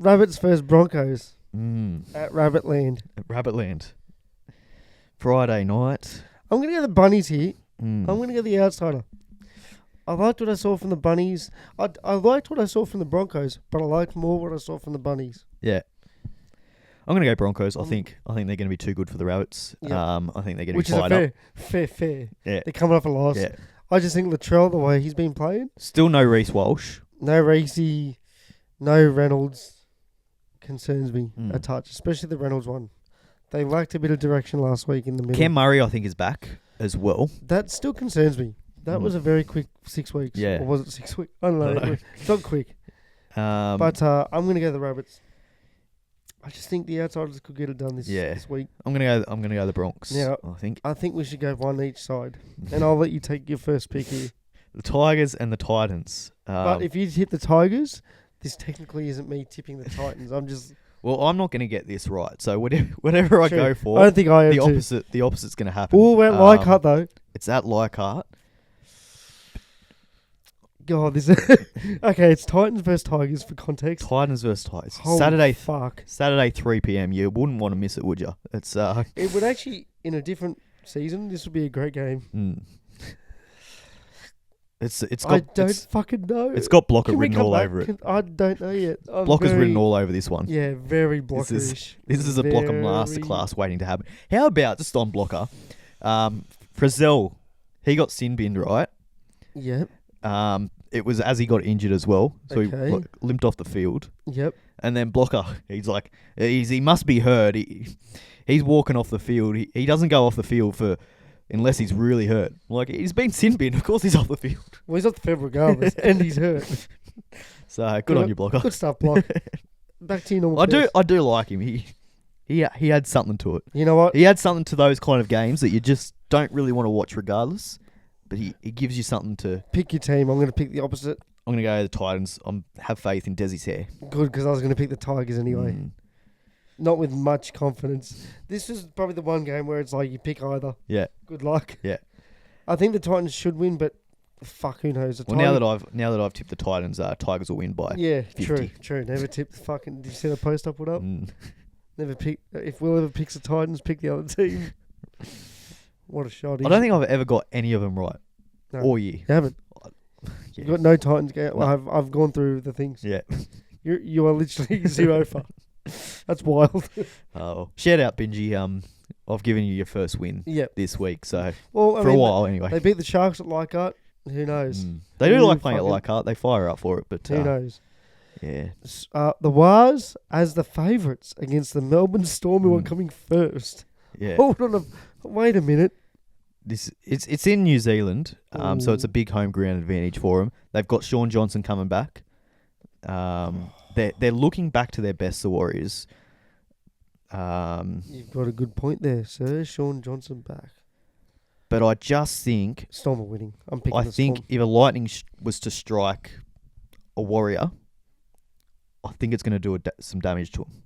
Rabbits versus Broncos at Rabbitland. Rabbitland. Friday night. I'm going to go the Bunnies here. Mm. I'm going to go the outsider. I liked what I saw from the Bunnies. I liked what I saw from the Broncos, but I liked more what I saw from the Bunnies. Yeah. I'm going to go Broncos. I think they're going to be too good for the Rabbits. Yeah. I think they're going to Which be is fired a up. fair. Yeah. They're coming off a loss. Yeah. I just think Latrell, the way he's been playing, Still no Reece Walsh. no Racy, no Reynolds, concerns me a Mm. touch, especially the Reynolds one. They lacked a bit of direction last week in the middle. Cam Murray, I think, is back as well. That still concerns me. That was a very quick 6 weeks. Yeah. Or was it 6 weeks? I don't know. It's not quick. But I'm going to go the Rabbits. I just think the outsiders could get it done this week. I'm gonna go the Bronx. Yeah. I think we should go one each side. And I'll let you take your first pick here. the Tigers and the Titans. But if you tip the Tigers, this technically isn't me tipping the Titans. I'm just... Well, I'm not going to get this right. So whatever I True. go for, I don't think I am the opposite's going to happen. Oh, we're at Leichhardt though. It's at Leichhardt. God, this... Okay, it's Titans versus Tigers for context. Titans versus Tigers. Holy fuck. Saturday 3 p.m. You wouldn't want to miss it, would you? It's It would actually, in a different season, this would be a great game. It's got I don't fucking know. It's got Blocker Can we written come all back? over it. I don't know yet. Blocker's written all over this one. Yeah, very blockerish. This is a Blocker masterclass waiting to happen. How about, just on Blocker, Frizzell, he got sin binned, right? Yep. It was as he got injured as well, so Okay. he limped off the field. Yep. And then Blocker, he's like, he must be hurt. He's walking off the field. He doesn't go off the field unless he's really hurt. Like, he's been sin binned. Of course he's off the field. Well, he's off the field regardless, and he's hurt. So good on you, Blocker. Good stuff, Block. Back to your normal. I do like him. He had something to it. You know what? He had something to those kind of games that you just don't really want to watch regardless. But he gives you something to... Pick your team. I'm going to pick the opposite. I'm going to go the Titans. Have faith in Desi's hair. Good, because I was going to pick the Tigers anyway. Not with much confidence. This is probably the one game where it's like you pick either. Yeah. Good luck. Yeah. I think the Titans should win, but fuck, who knows? Now that I've tipped the Titans, Tigers will win by 50. True. Never tip the fucking... Did you see the post I put up? Never pick... If Will ever picks the Titans, pick the other team. What a shot. I don't think I've ever got any of them right all year. You haven't? Yeah. You've got no Titans game. No. Well, I've gone through the things. Yeah. You are literally 0 for. That's wild. Oh, shout out, Benji. I've given you your first win this week, so well, a while anyway. They beat the Sharks at Leichhardt. Who knows? They do like playing at Leichhardt. They fire up for it, but who knows? Yeah. The Wars as the favourites against the Melbourne Storm, who are coming first. Yeah. Hold on. Wait a minute. It's in New Zealand, so it's a big home ground advantage for them. They've got Sean Johnson coming back. They're looking back to their best, the Warriors. You've got a good point there, sir. Sean Johnson back. But I just think Storm are winning. I'm picking the think Storm. if a Lightning was to strike a Warrior, I think it's going to do some damage to them.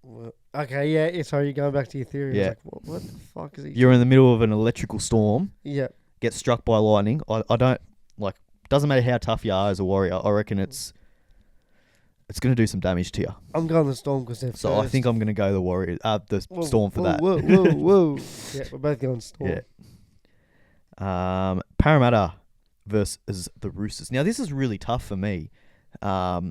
Well, okay, yeah. Sorry, you're going back to your theory. Yeah. Like, what the fuck is he? You're in the middle of an electrical storm. Yeah. Get struck by lightning. I don't like. Doesn't matter how tough you are as a Warrior. I reckon it's going to do some damage to you. I'm going the Storm because they're So first. I think I'm going to go the Storm for that. Whoa. Yeah, we're both going Storm. Yeah. Parramatta versus the Roosters. Now this is really tough for me. Why?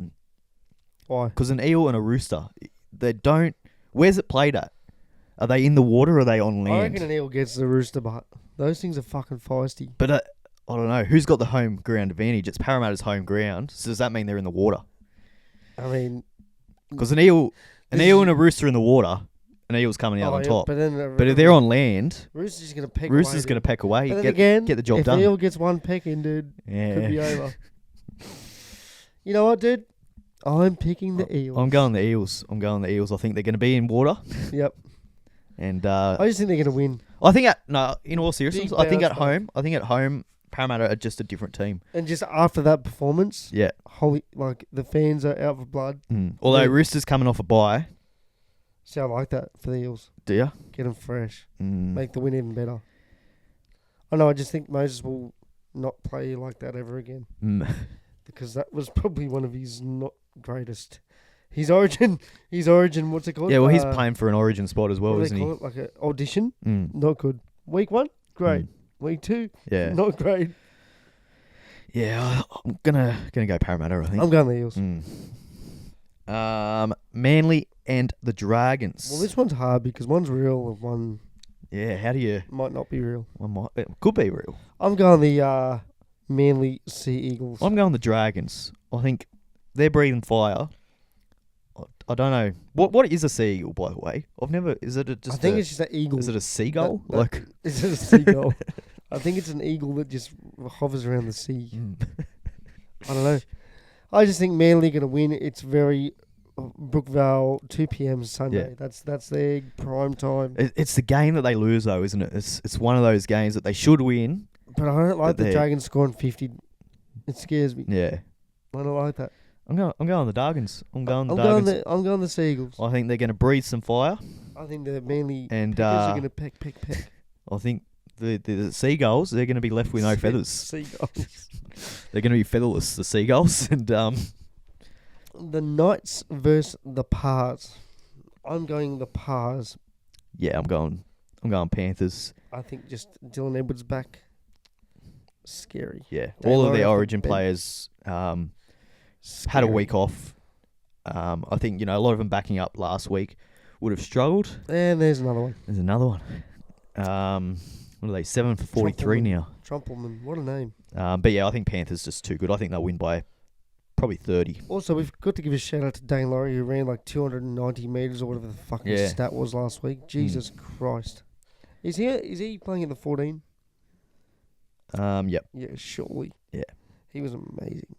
Because an eel and a rooster, they don't. Where's it played at? Are they in the water or are they on land? I reckon an eel gets the rooster, but those things are fucking feisty. But I don't know. Who's got the home ground advantage? It's Parramatta's home ground. So does that mean they're in the water? I mean... Because an eel and a rooster in the water, an eel's coming out on top. But if they're on land, Rooster's going to peck Rooster's going to peck away. But then again, get the job if done. the eel gets one peck in, dude, could be over. You know what, dude? I'm picking the Eels. I'm going the Eels. I think they're going to be in water. Yep. And I just think they're going to win. I think in all seriousness, I think at home Parramatta are just a different team. And just after that performance, Yeah. the fans are out for blood. Although Yeah. Roosters coming off a bye. See, I like that for the Eels. Do you? Get them fresh. Make the win even better. I know, I just think Moses will not play like that ever again. Because that was probably one of his not greatest. His origin, what's it called? Yeah, well, he's playing for an Origin spot as well, what do isn't they he? call it? Like an audition? Not good. Week 1? Great. Week 2? Yeah. Not great. Yeah, I'm gonna go Parramatta, I think. I'm going the Eels. Manly and the Dragons. Well, this one's hard because one's real and one how do you... might not be real. It could be real. I'm going the Manly Sea Eagles. I'm going the Dragons. I think they're breathing fire. I don't know. What is a sea eagle, by the way? I've never... Is it just I think it's just an eagle. Is it a seagull? Is it a seagull? I think it's an eagle that just hovers around the sea. I don't know. I just think Manly are going to win. It's very Brookvale, 2 p.m. Sunday. Yeah. That's their prime time. It's the game that they lose, though, isn't it? It's one of those games that they should win. But I don't like the Dragons scoring 50. It scares me. Yeah. I don't like that. I'm going the Dragons. I'm going the Seagulls. I think they're going to breathe some fire. I think the Manly and are going to peck. I think the Seagulls, they're going to be left with no feathers. Seagulls. They're going to be featherless, the Seagulls. And the Knights versus the Pars. I'm going the Pars. Yeah, I'm going Panthers. I think just Dylan Edwards back. Scary. Yeah, all of the Origin players had a week off. I think, a lot of them backing up last week would have struggled. And there's another one. What are they? 7 for 43 now. Trumpelman, what a name. But yeah, I think Panthers just too good. I think they'll win by probably 30. Also, we've got to give a shout out to Dane Laurie, who ran like 290 metres or whatever the fucking stat was last week. Jesus Christ. Is he playing in the 14? Yep. Yeah, surely. Yeah. He was amazing.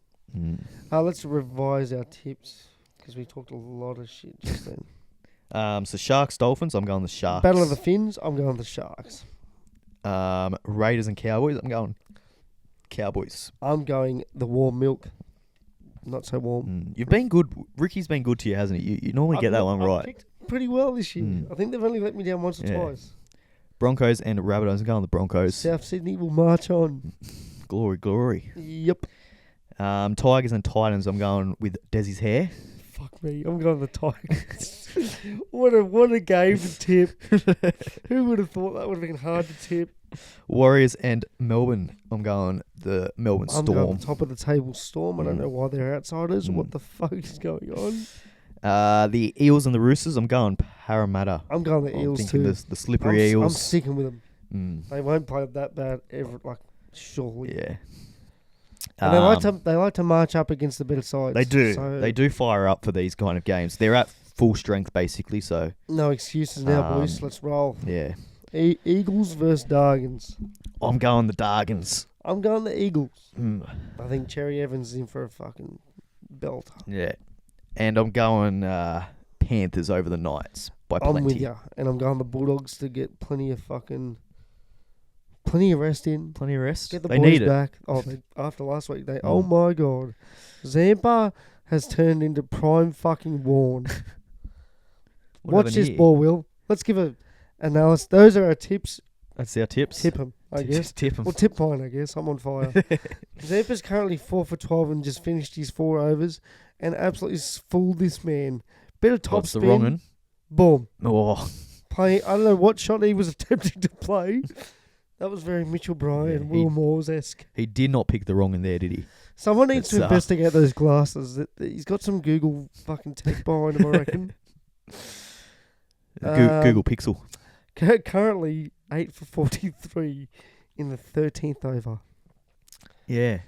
Let's revise our tips because we talked a lot of shit just then. So Sharks, Dolphins, I'm going the Sharks. Battle of the Finns, I'm going the Sharks. Raiders and Cowboys, I'm going Cowboys. I'm going the warm milk. Not so warm. You've been good. Ricky's been good to you, hasn't he? You normally get that one right. I've picked pretty well this year. I think they've only let me down once or twice. Broncos and Rabbitohs, I'm going the Broncos. South Sydney will march on. Glory. Yep. Tigers and Titans, I'm going with Desi's hair. Fuck me, I'm going the Tigers. What a game to tip. Who would have thought that would have been hard to tip? Warriors and Melbourne, I'm going the Melbourne Storm. I'm going top of the table Storm. I don't know why they're outsiders. What the fuck is going on? The Eels and the Roosters, I'm going Parramatta. I'm going the Eels too. The slippery Eels. I'm sticking with them. They won't play that bad ever, surely. Yeah. And they like to march up against the better sides. They do. So They do fire up for these kind of games. They're at full strength basically, so no excuses now, boys. Let's roll. Yeah. Eagles versus Dargans. I'm going the Dargans. I'm going the Eagles. I think Cherry Evans is in for a fucking belter. Yeah. And I'm going Panthers over the Knights by plenty. I'm with you. And I'm going the Bulldogs to get plenty of rest in. Plenty of rest. Get the they boys need back. After last week, oh my God. Zampa has turned into prime fucking Warren. Watch this ball, Will. Let's give a analysis. Those are our tips. That's our tips. Tip them, I guess. Just tip them. Well, tip mine, I guess. I'm on fire. Zampa's currently 4 for 12 and just finished his 4 overs and absolutely fooled this man. Bit of top What's spin. the wrong one? Boom. Oh. I don't know what shot he was attempting to play. That was very Mitchell Bryan, Will Moores-esque. He did not pick the wrong in there, did he? Someone needs to investigate those glasses. He's got some Google fucking tech behind him, I reckon. Google Pixel. Currently 8 for 43 in the 13th over. Yeah.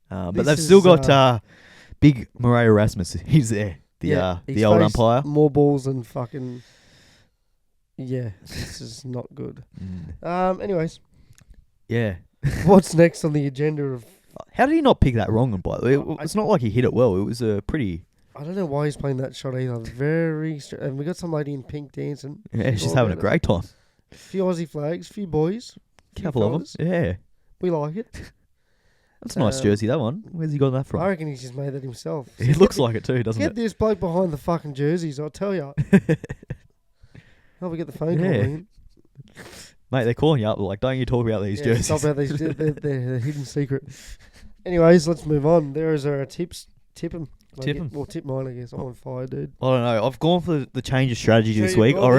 But they've still got big Murray Erasmus. He's there. The old umpire. More balls than fucking... Yeah, this is not good. Anyways. Yeah. What's next on the agenda of... How did he not pick that wrong one, by the way? It's not like he hit it well. It was a pretty... I don't know why he's playing that shot either. Very... And we got some lady in pink dancing. Yeah, she's having a great time. A few Aussie flags, a few boys. Couple of them. Yeah. We like it. That's a nice jersey, that one. Where's he got that from? I reckon he's just made that himself. So It looks like it too, doesn't get it? this bloke behind the fucking jerseys, I'll tell you. How we get the phone call, Yeah. man? Mate, they're calling you up. Like, don't you talk about these jerseys. Stop about these. They're hidden secret. Anyways, let's move on. There is our tips. Tip them. Tip 'em. Well, tip mine, I guess. I'm on fire, dude. I don't know. I've gone for the change of strategy So this you've week. got I the,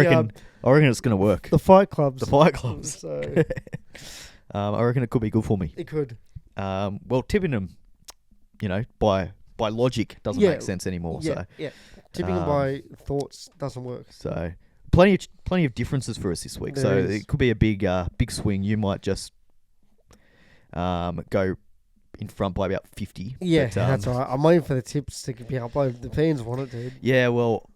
reckon it's going to work. The fight clubs. The fight clubs. So I reckon it could be good for me. it could. Well, tipping them, by logic doesn't make sense anymore. Yeah, yeah. Tipping them by thoughts doesn't work. So plenty of differences for us this week. There is. It could be a big swing. You might just go in front by about 50. Yeah, but, that's all right. I'm waiting for the tips to be uploaded. The fans want it, dude. Yeah, well,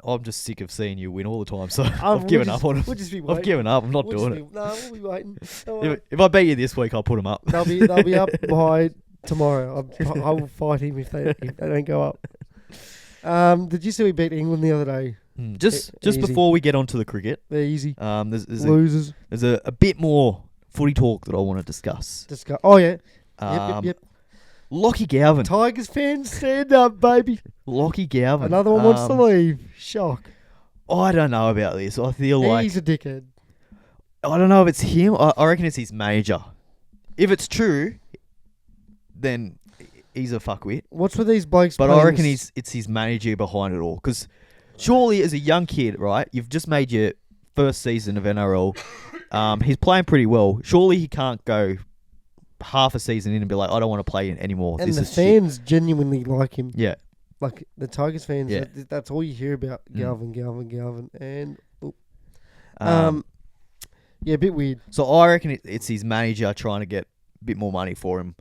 I'm just sick of seeing you win all the time, so I've given up on it. We'll just be waiting. I've given up. I'm not doing it. No, we'll be waiting. Don't worry. If I beat you this week, I'll put them up. They'll be up by tomorrow. I will fight him if they don't go up. Did you see we beat England the other day? Just Easy. before we get onto the cricket, They're easy. there's Losers. there's a bit more footy talk that I want to discuss. Oh yeah. Yep. Lockie Galvin. Tigers fans, stand up, baby. Lockie Galvin. Another one wants to leave. Shock. I don't know about this. I feel like He's a dickhead. I don't know if it's him. I reckon it's his manager. If it's true, then he's a fuckwit. What's with these blokes? But I reckon it's his manager behind it all. Because surely, as a young kid, right, you've just made your first season of NRL. He's playing pretty well. Surely he can't go half a season in and be like, I don't want to play anymore. And this the is fans genuinely like him. Yeah. Like the Tigers fans, Yeah. that's all you hear about. Galvin, and yeah, a bit weird. So I reckon it's his manager trying to get a bit more money for him.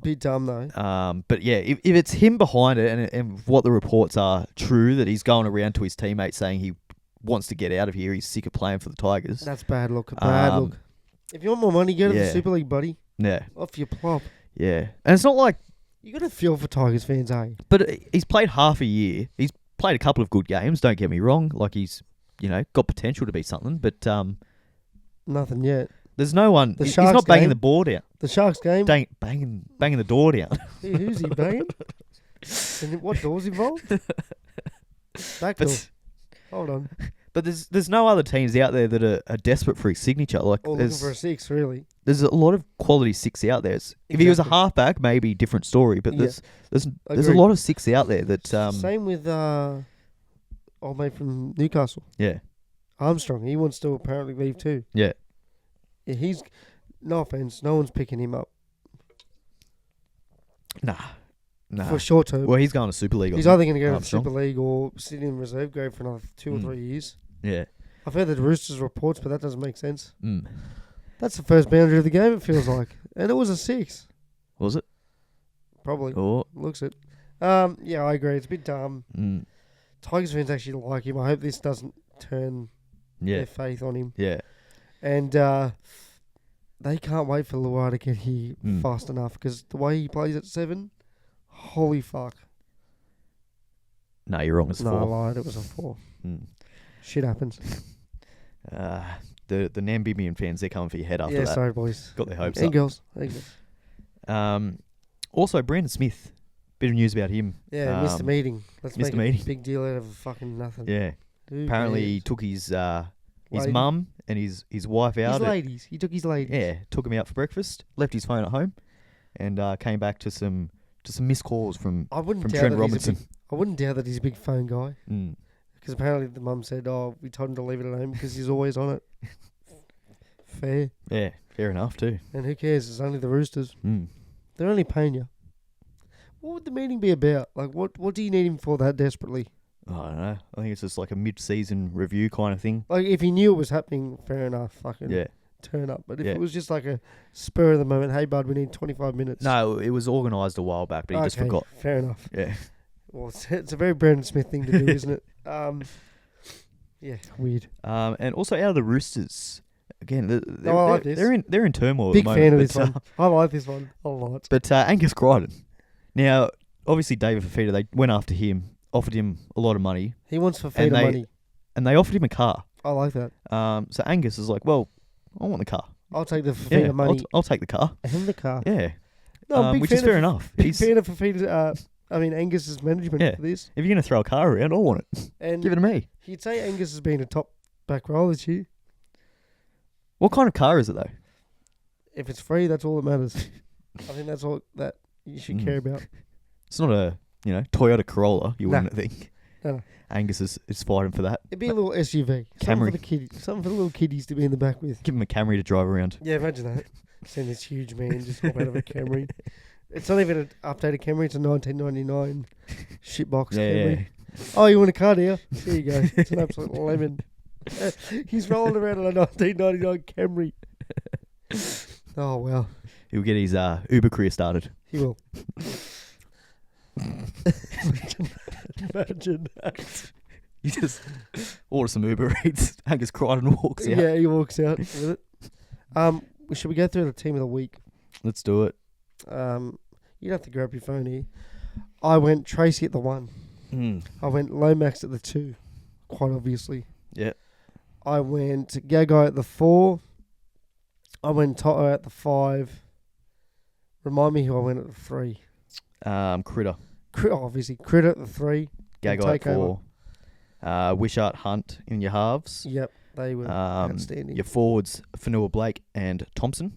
Bit dumb though. But yeah, if it's him behind it, and what the reports are true, that he's going around to his teammates saying he wants to get out of here, he's sick of playing for the Tigers. That's bad look. Bad look. If you want more money, go to the yeah. Super League, buddy. Yeah. Off your plop. Yeah. And it's not like... You got to feel for Tigers fans, eh? But he's played half a year. He's played a couple of good games, don't get me wrong. Like he's, got potential to be something, but... Nothing yet. There's no one... The he's Sharks not banging game? the ball down. The Sharks game. Banging the door down. Who's he banging? And what door's involved? Back door. Hold on. But there's no other teams out there that are desperate for his signature. Like Or looking for a six, really. There's a lot of quality six out there. If he was a halfback, maybe different story. But there's a Agreed. lot of six out there that. Same with old mate from Newcastle, Yeah. Armstrong. He wants to apparently leave too. Yeah. Yeah, he's no offense. No one's picking him up Nah. for short term. Well, he's going to Super League. He's either going to go to the Armstrong. Super League or sit in reserve grade for another 2 or 3 years. Yeah. I've heard the Roosters reports, but that doesn't make sense. Mm. That's the first boundary of the game, it feels like. And it was a 6. Was it? Probably. Oh. Looks it. Yeah, I agree. It's a bit dumb. Mm. Tigers fans actually like him. I hope this doesn't turn their faith on him. Yeah. And they can't wait for Luai to get here fast enough because the way he plays at 7, holy fuck. No, you're wrong. It's 4. No, I lied. It was a 4. Mm. Shit happens. The Nambibian fans, they're coming for your head after Yeah, that. sorry, boys. Got their hopes And up. girls. Also, Brandon Smith. Bit of news about him. Yeah, missed a meeting. Let's missed make a a meeting. big deal out of fucking nothing. Yeah. Who Apparently, he cares? took his Lady. mum and his wife out. His ladies. He took his ladies. Yeah, took him out for breakfast. Left his phone at home, and came back to some missed calls from I wouldn't doubt Trent that Robinson. I wouldn't doubt that he's a big phone guy. Mm. Because apparently the mum said, we told him to leave it at home because he's always on it. Fair. Yeah, fair enough too. And who cares? It's only the Roosters. Mm. They're only paying you. What would the meeting be about? Like, what do you need him for that desperately? I don't know. I think it's just like a mid-season review kind of thing. Like, if he knew it was happening, fair enough. Fucking Yeah. turn up. But if Yeah. it was just like a spur of the moment, hey, bud, we need 25 minutes. No, it was organised a while back, but he just Okay, forgot. Fair enough. Yeah. Well, it's a very Brandon Smith thing to do, isn't it? Yeah, weird. And also out of the Roosters, again, I like this. they're in turmoil. Big at the fan of moment, this one. I like this one a lot. But Angus Crichton. Now, obviously, David Fafita, they went after him, offered him a lot of money, He wants Fafita money. and they offered him a car. I like that. So Angus is like, well, I want the car. I'll take the Fafita money I'll take the car. and the car. Yeah. No, I'm a big which fan is fair of- enough. Big He's, fan of Fafita's, Angus's management Yeah. for this. if you're going to throw a car around, I want it. And Give it to me. you'd say Angus has been a top back row this year. What kind of car is it, though? If it's free, that's all that matters. I think that's all that you should Mm. care about. It's not a, Toyota Corolla, you No. wouldn't think. No. Angus is fighting for that. It'd be a little SUV. Something Camry. for the kiddies. Something for the little kiddies to be in the back with. Give him a Camry to drive around. Yeah, imagine that. Seeing this huge man just hop out of a Camry. It's not even an updated Camry. It's a 1999 shitbox Camry. Yeah. Oh, you want a car, do you? There you go. It's an absolute lemon. He's rolling around in a 1999 Camry. Oh, wow. He'll get his Uber career started. He will. Imagine that. You just order some Uber Eats. Angus Crichton walks out. Yeah, he walks out with it. Should we go through the team of the week? Let's do it. You'd have to grab your phone here. I went Tracy at the 1. I went Lomax at the 2, quite obviously. Yeah. I went Gagai at the 4. I went Toto at the 5. Remind me who I went at the 3. Critter. Obviously, Critter at the 3. Gagai at Takeover. 4. Wishart Hunt in your halves. Yep, they were outstanding. Your forwards, Fanua Blake and Thompson.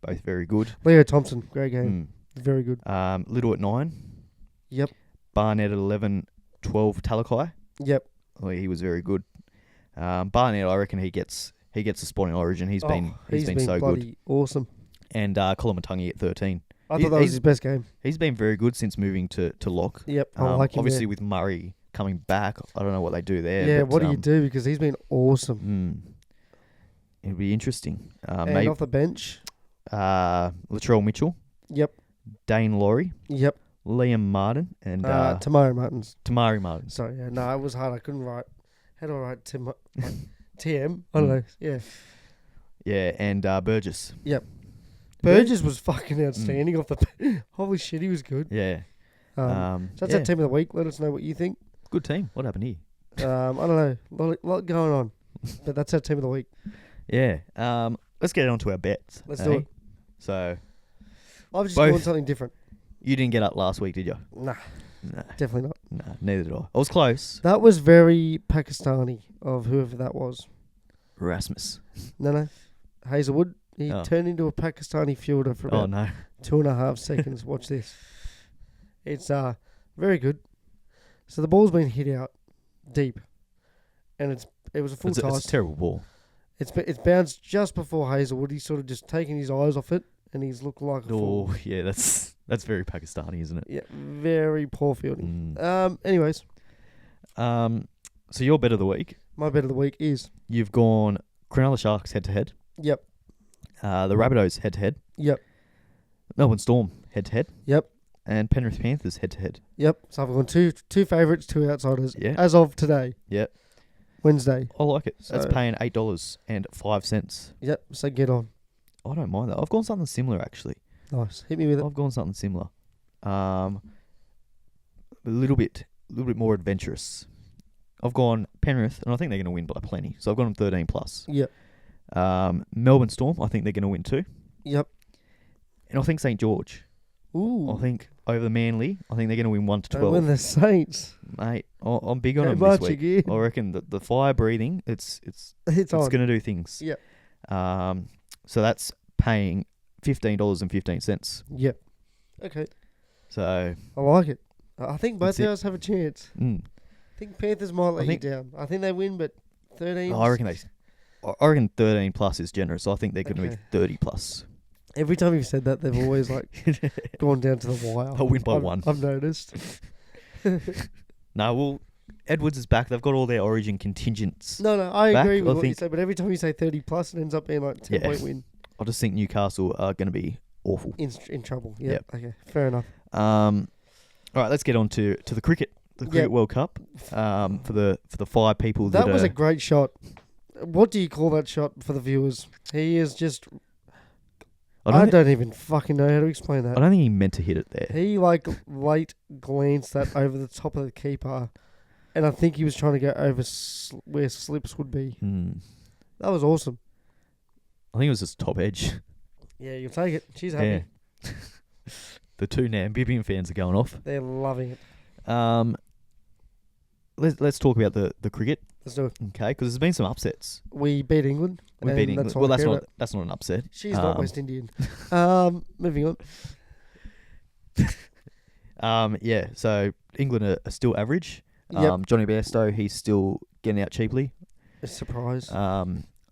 Both very good. Leo Thompson, great game. Very good. Little at 9. Yep. Barnett at 11, 12 Talakai. Yep. Well, he was very good. Barnett, I reckon he gets a spot in Origin. He's been so bloody good. Awesome. And Kolomatangi at 13. I thought that was his best game. He's been very good since moving to lock. Yep, I like him. Obviously, with Murray coming back, I don't know what they do there. Yeah, but, what do you do? Because he's been awesome. It'll be interesting. And maybe off the bench. Latrell Mitchell. Yep. Dane Laurie. Yep. Liam Martin and Tamari Martins. Tamari Martin. Sorry, yeah, no, it was hard. I couldn't write. How do I write TM? I don't know. Yeah. Yeah, and Burgess. Yep. Burgess was fucking outstanding off the. Holy shit, he was good. Yeah. So that's our team of the week. Let us know what you think. Good team. What happened here? I don't know. Lot going on, but that's our team of the week. Yeah. Let's get on to our bets. Let's do it. So I've just gone something different. you didn't get up last week, did you? Nah, Nah. definitely not. Nah, neither did I. I was close. That was very Pakistani of whoever that was. Rasmus. No. Hazelwood. He Oh. turned into a Pakistani fielder for Oh about no. 2.5 seconds. Watch this. It's very good. So the ball's been hit out deep, and it was a full It's toss. a terrible ball. It's bounced just before Hazelwood. He's sort of just taken his eyes off it, and he's looked like a fool. Oh yeah, that's very Pakistani, isn't it? Yeah, very poor fielding. Mm. Anyways, So your bet of the week, my bet of the week is you've gone Cronulla Sharks head to head. Yep. The Rabbitohs head to head. Yep. Melbourne Storm head to head. Yep. And Penrith Panthers head to head. Yep. So I've gone two favourites, 2 outsiders. Yeah. As of today. Yep. Wednesday. I like it. So- That's paying $8.05. Yep. So get on. I don't mind that. I've gone something similar actually. Nice. Hit me with it. I've gone something similar. A little bit more adventurous. I've gone Penrith, and I think they're going to win by plenty. So I've gone 13 plus. Yep. Melbourne Storm, I think they're going to win too. Yep. And I think St George. Ooh. I think over the Manly, I think they're going to win 1 to 12. Don't win the Saints. Mate, I'm big on How them much this week. again? I reckon that the fire breathing, it's It's on. going to do things. Yep. So that's paying $15.15. Yep. Okay. So I like it. I think both That's it. of us have a chance. I think Panthers might let you down. I think they win, but 13. I reckon 13 plus is generous. I think they're going to be Okay. 30 plus. Every time you've said that, they've always gone down to the wire. They'll win by 1. I've noticed. No, well, Edwards is back. They've got all their Origin contingents. No, I Back, agree with I what you think- say, but every time you say 30 plus, it ends up being like 10-point win. I just think Newcastle are going to be awful. In trouble. Yep. Okay. Fair enough. All right, let's get on to the cricket. The Cricket World Cup. For the 5 people that That was a great shot. What do you call that shot for the viewers? He is just... I don't even fucking know how to explain that. I don't think he meant to hit it there. He late glanced that over the top of the keeper, and I think he was trying to go over where slips would be. That was awesome. I think it was just top edge. Yeah, you'll take it. She's happy. Yeah. The two Nambibian fans are going off. They're loving it. Let's talk about the cricket. Let's do it. Okay, because there's been some upsets. We beat England. We beat England. Well, that's not an upset. She's not West Indian. Moving on. Yeah. So England are still average. Yep. Johnny Bairstow, he's still getting out cheaply. A surprise. I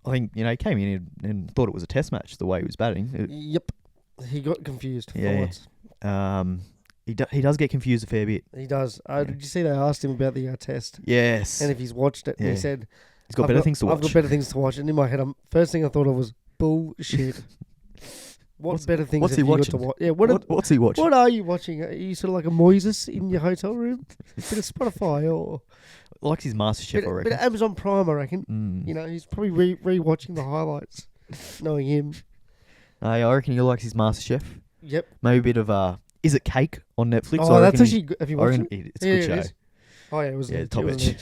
think he came in and thought it was a test match the way he was batting. Yep. He got confused. Yeah. He does get confused a fair bit. He does. Did you see they asked him about the test? Yes. And if he's watched it, and he said, he's got better things to watch. I've got better things to watch. And in my head, first thing I thought of was bullshit. What's better things what's have he you watching? got to watch? Yeah, what's he watching? What are you watching? Are you sort of like a Moises in your hotel room? Bit of Spotify or likes his MasterChef, I reckon. Bit of Amazon Prime, I reckon. He's probably re-watching the highlights, knowing him. I reckon he likes his MasterChef. Yep. Maybe a bit of Is It Cake on Netflix. Oh, that's actually good. Have you watched it? It's a good show. It is. Oh yeah, it was. Top edge.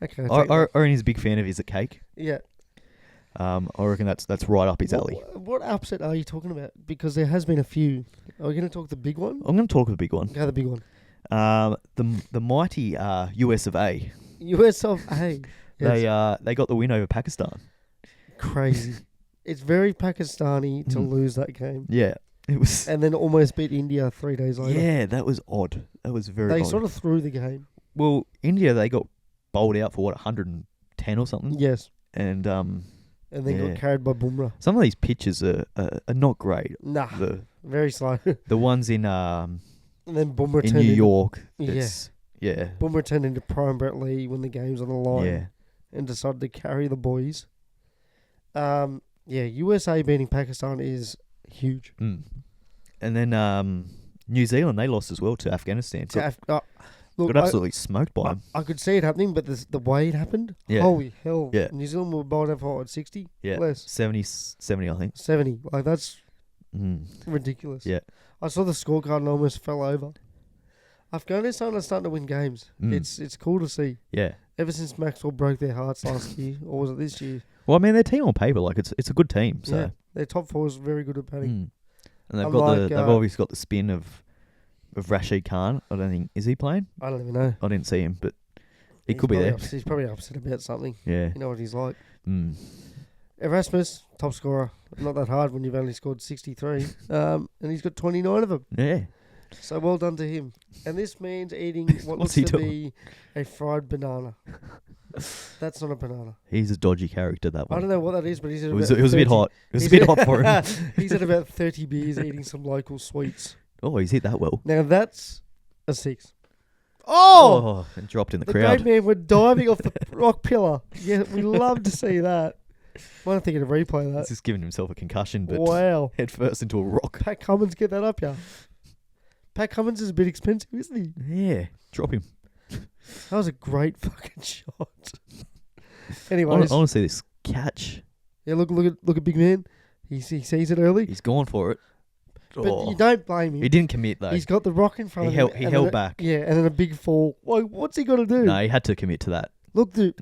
Okay. I reckon he's a big fan of Is It Cake. Yeah. I reckon that's right up his alley. What upset are you talking about? Because there has been a few. Are we going to talk the big one? I'm going to talk the big one. Okay, the big one. The mighty US of A. US of A. Yes. They got the win over Pakistan. Crazy. It's very Pakistani to lose that game. Yeah, it was. And then almost beat India 3 days later. Yeah, that was odd. That was very odd. They sort of threw the game. Well, India, they got bowled out for 110 or something. Yes. And then got carried by Bumrah. Some of these pitches are not great. Nah, very slow. The ones in and then Bumrah in New York. Yeah. Bumrah turned into Prime Brett Lee when the game's on the line. Yeah. And decided to carry the boys. USA beating Pakistan is huge. And then New Zealand, they lost as well to Afghanistan. Look, got absolutely smoked by them. I could see it happening, but the way it happened, holy hell. Yeah. New Zealand were bowled out for 60? Yeah. Less. 70, I think. 70. Like, that's ridiculous. Yeah. I saw the scorecard and almost fell over. Afghanistan are starting to win games. It's cool to see. Yeah. Ever since Maxwell broke their hearts last year, or was it this year? Well, I mean, their team on paper, like it's a good team. So yeah, their top four is very good at batting. And they've obviously got the spin of Rashid Khan. I don't think is he playing? I don't even know. I didn't see him, but he could be there. He's probably upset about something. Yeah, you know what he's like. Erasmus, top scorer. Not that hard when you've only scored 63, and he's got 29 of them. Yeah. So well done to him. And this man's eating what looks to be a fried banana. That's not a banana. He's a dodgy character, that one. I don't know what that is, but he's at it was a bit hot. It was a bit hot for him. He's had about 30 beers eating some local sweets. Oh, he's hit that well. Now that's a 6. Oh! And dropped in the crowd. The great man went diving off the rock pillar. Yeah, we love to see that. Might have to get a replay of that. He's just giving himself a concussion, but head first into a rock. Pat Cummins, get that up, yeah. Pat Cummins is a bit expensive, isn't he? Yeah, drop him. That was a great fucking shot. Anyways, I want to see this catch. Yeah, look at big man. He sees it early. He's gone for it. But you don't blame him. He didn't commit though. He's got the rock in front of him. He held back. Yeah, and then a big fall. Like, what's he got to do? No, he had to commit to that. Look, dude,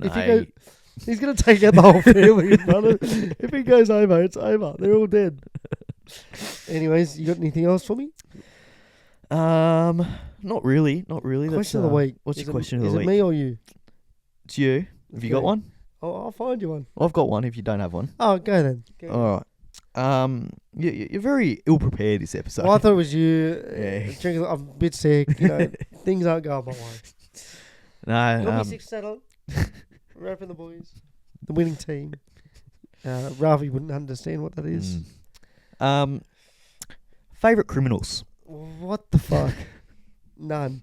he's going to take out the whole family in front of him. If he goes over, it's over. They're all dead. Anyways, you got anything else for me? Not really. Question of the week. What's your question of the week? Is it me or you? It's you. Have you got one? Oh, I'll find you one. I've got one if you don't have one. Oh, go then. All right. You're very ill prepared this episode. Well, I thought it was you. Yeah. I'm a bit sick. Things aren't going my way. No. You got me 6 settled. Rapping the boys. The winning team. Ravi wouldn't understand what that is. Favorite criminals. What the fuck? None.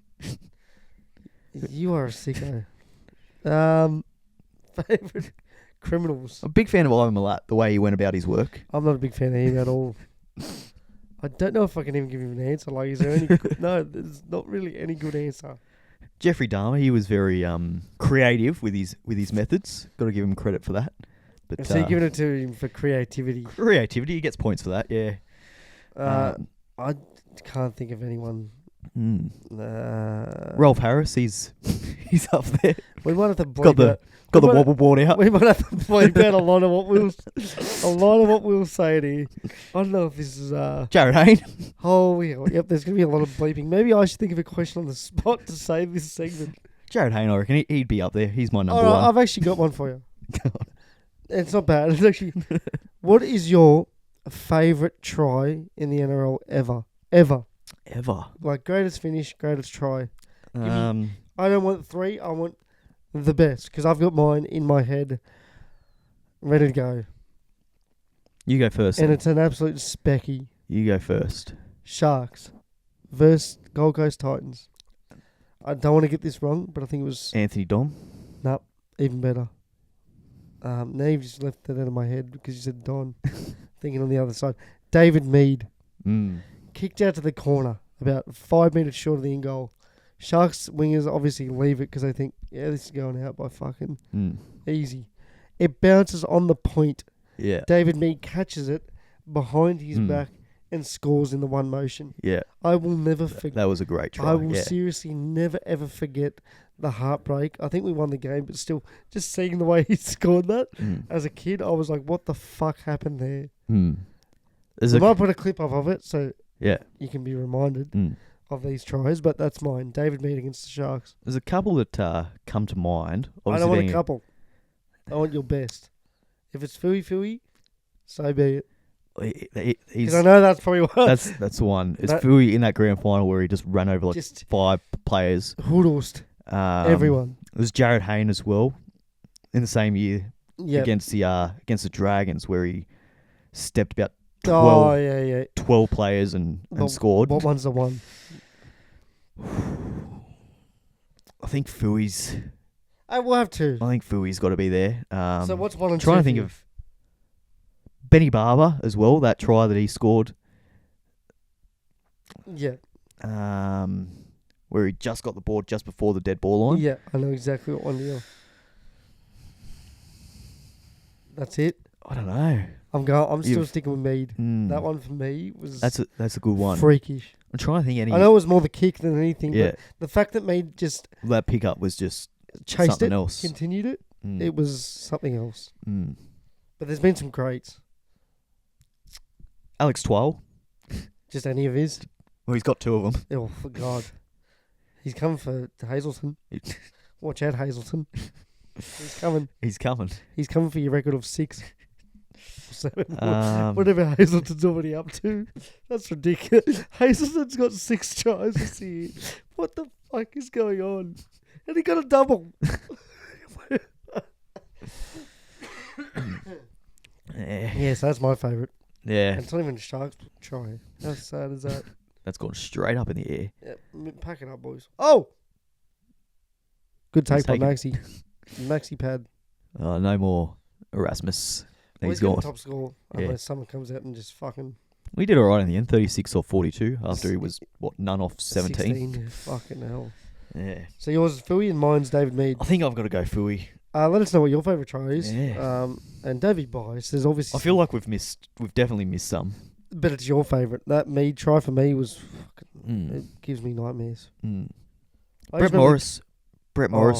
You are a sicko. Favorite criminals. I'm a big fan of Ivan Milat, the way he went about his work. I'm not a big fan of him at all. I don't know if I can even give him an answer. Like, is there any? No, there's not really any good answer. Jeffrey Dahmer, he was very creative with his methods. Got to give him credit for that. But so you're giving it to him for creativity. Creativity, he gets points for that. Yeah. I can't think of anyone Rolf Harris, he's up there. We might have to bleep Got the wobble board out. We might have to bleep out a lot of what we'll say in here. I don't know if this is Jared Hayne. Oh yeah, yep. There's gonna be a lot of bleeping. Maybe I should think of a question on the spot to save this segment. Jared Hayne, I reckon he'd be up there. He's my number one. one. I've actually got one for you. It's not bad. It's actually. What is your favourite try in the NRL ever? Like greatest finish, greatest try. I don't want 3. I want the best because I've got mine in my head, ready to go. You go first. And it's an absolute specky. You go first. Sharks versus Gold Coast Titans. I don't want to get this wrong, but I think it was Anthony Dom. Nope, even better. Nave just left that out of my head because you said Don. Thinking on the other side, David Mead kicked out to the corner about 5 minutes short of the in goal. Sharks wingers obviously leave it because they think, yeah, this is going out by fucking easy. It bounces on the point. Yeah. David Mead catches it behind his back and scores in the one motion. Yeah. I will never forget. That was a great try. I will seriously never ever forget the heartbreak. I think we won the game, but still, just seeing the way he scored that as a kid, I was like, what the fuck happened there? I might put a clip up of it so you can be reminded of these tries, but that's mine. David Mead against the Sharks. There's a couple that come to mind. Obviously I don't want a couple. I want your best. If it's Fui, so be it. Because I know that's probably one. That's the one. It's Fui in that grand final where he just ran over like just 5 players. Hoodled everyone. It was Jared Hayne as well in the same year against the Dragons where he stepped about 12 players and scored. What one's the one? I think Fui's. I will have to. I think Fui's got to be there. So what's 1 and 2? Trying to think of Benny Barber as well. That try that he scored. Yeah. Where he just got the ball just before the dead ball line. Yeah, I know exactly what one you're. That's it. I don't know. I'm still sticking with Mead. That one for me was. That's a good one. Freakish. I'm trying to think any. I know it was more the kick than anything. Yeah. But the fact that Mead just that pickup was just chased something it, else. Continued it. It was something else. But there's been some greats. Alex Twal. Just any of his. Well, he's got 2 of them. Oh, for God. He's coming for Hazelton. Watch out, Hazelton. He's coming. He's coming for your record of 6. 7. Whatever Hazelton's already up to. That's ridiculous. Hazelton's got 6 tries this year. What the fuck is going on? And he got a double. Yes, that's my favourite. Yeah. And it's not even a Sharks try. How sad is that? That's gone straight up in the air. Yeah, pack it up, boys. Oh! Good take by Maxi. Maxi pad. No more Erasmus. He's gone. Top score unless someone comes out and just fucking... We did alright in the end, 36 or 42 after he was, none off 17. 16, yeah, fucking hell. Yeah. So yours is Fui and mine's David Mead. I think I've got to go Fui. Let us know what your favourite try is. Yeah. And David Bice, there's obviously... I feel like we've definitely missed some. But it's your favourite. That Mead try for me was fucking... It gives me nightmares. Brett Morris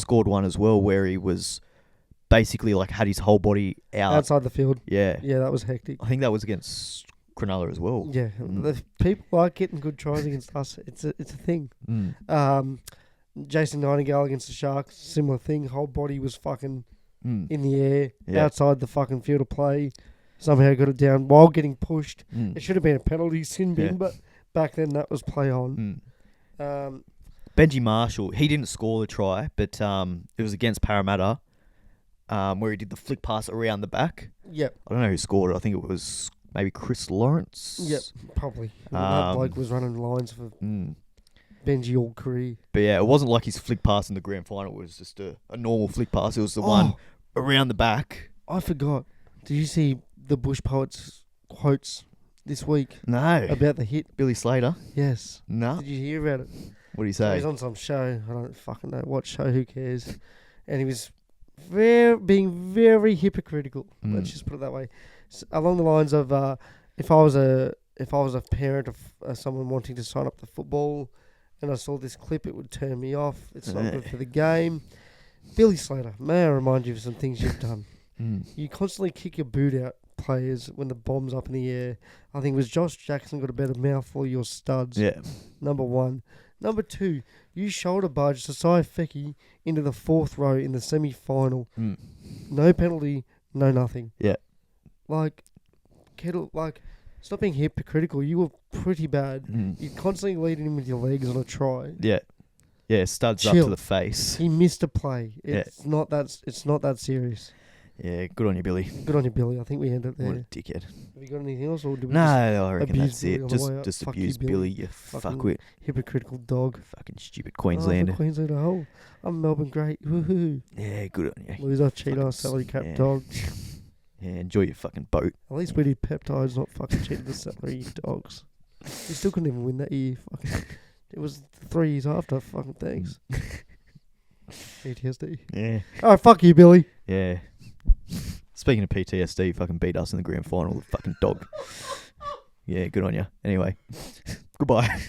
scored one as well where he was basically like had his whole body out. Outside the field. Yeah. Yeah, that was hectic. I think that was against Cronulla as well. Yeah. The people are getting good tries against us. It's a thing. Jason Nightingale against the Sharks, similar thing. Whole body was fucking in the air, outside the fucking field of play. Somehow got it down while getting pushed. It should have been a penalty, sin bin, but back then that was play on. Benji Marshall, he didn't score the try, but it was against Parramatta, where he did the flick pass around the back. Yep. I don't know who scored it. I think it was maybe Chris Lawrence. Yep, probably. That bloke was running lines for Benji all career. But yeah, it wasn't like his flick pass in the grand final. It was just a normal flick pass. It was the one around the back. I forgot. Did you see the Bush Poets quotes this week? No. About the hit? Billy Slater? Yes. No. Did you hear about it? What did he say? He's on some show. I don't fucking know what show. Who cares? And he was being very hypocritical. Let's just put it that way. So, along the lines of, if I was a parent of someone wanting to sign up to football, and I saw this clip, it would turn me off. It's not good for the game. Billy Slater, may I remind you of some things you've done? You constantly kick your boot out players when the bomb's up in the air. I think it was Josh Jackson got a better mouthful of your studs. Yeah. Number one. Number two, you shoulder barged Sasai Feki into the 4th row in the semi-final. No penalty, no nothing. Yeah. Stop being hypocritical. You were pretty bad. You're constantly leading him with your legs on a try. Yeah. Yeah, studs Chill. up to the face. He missed a play. It's not that serious. Yeah, good on you, Billy. Good on you, Billy. I think we end it there. What a dickhead. Have you got anything else? Or do we No, I reckon abuse that's it. Billy on the way out? Just Fuck abuse you, Billy, you Fucking fuckwit. hypocritical dog. Fucking stupid Queenslander. Queenslander. Oh, I'm Melbourne great. Woohoo. Yeah, good on you. Loser, cheater, Fucking salary cap yeah. dog. Yeah, enjoy your fucking boat. At least we did peptides, not fucking cheated the salary dogs. You still couldn't even win that year. Fucking, it was 3 years after. Fucking thanks. PTSD. Yeah. Alright, fuck you, Billy. Yeah. Speaking of PTSD, you fucking beat us in the grand final, the fucking dog. Yeah, good on you. Anyway, goodbye.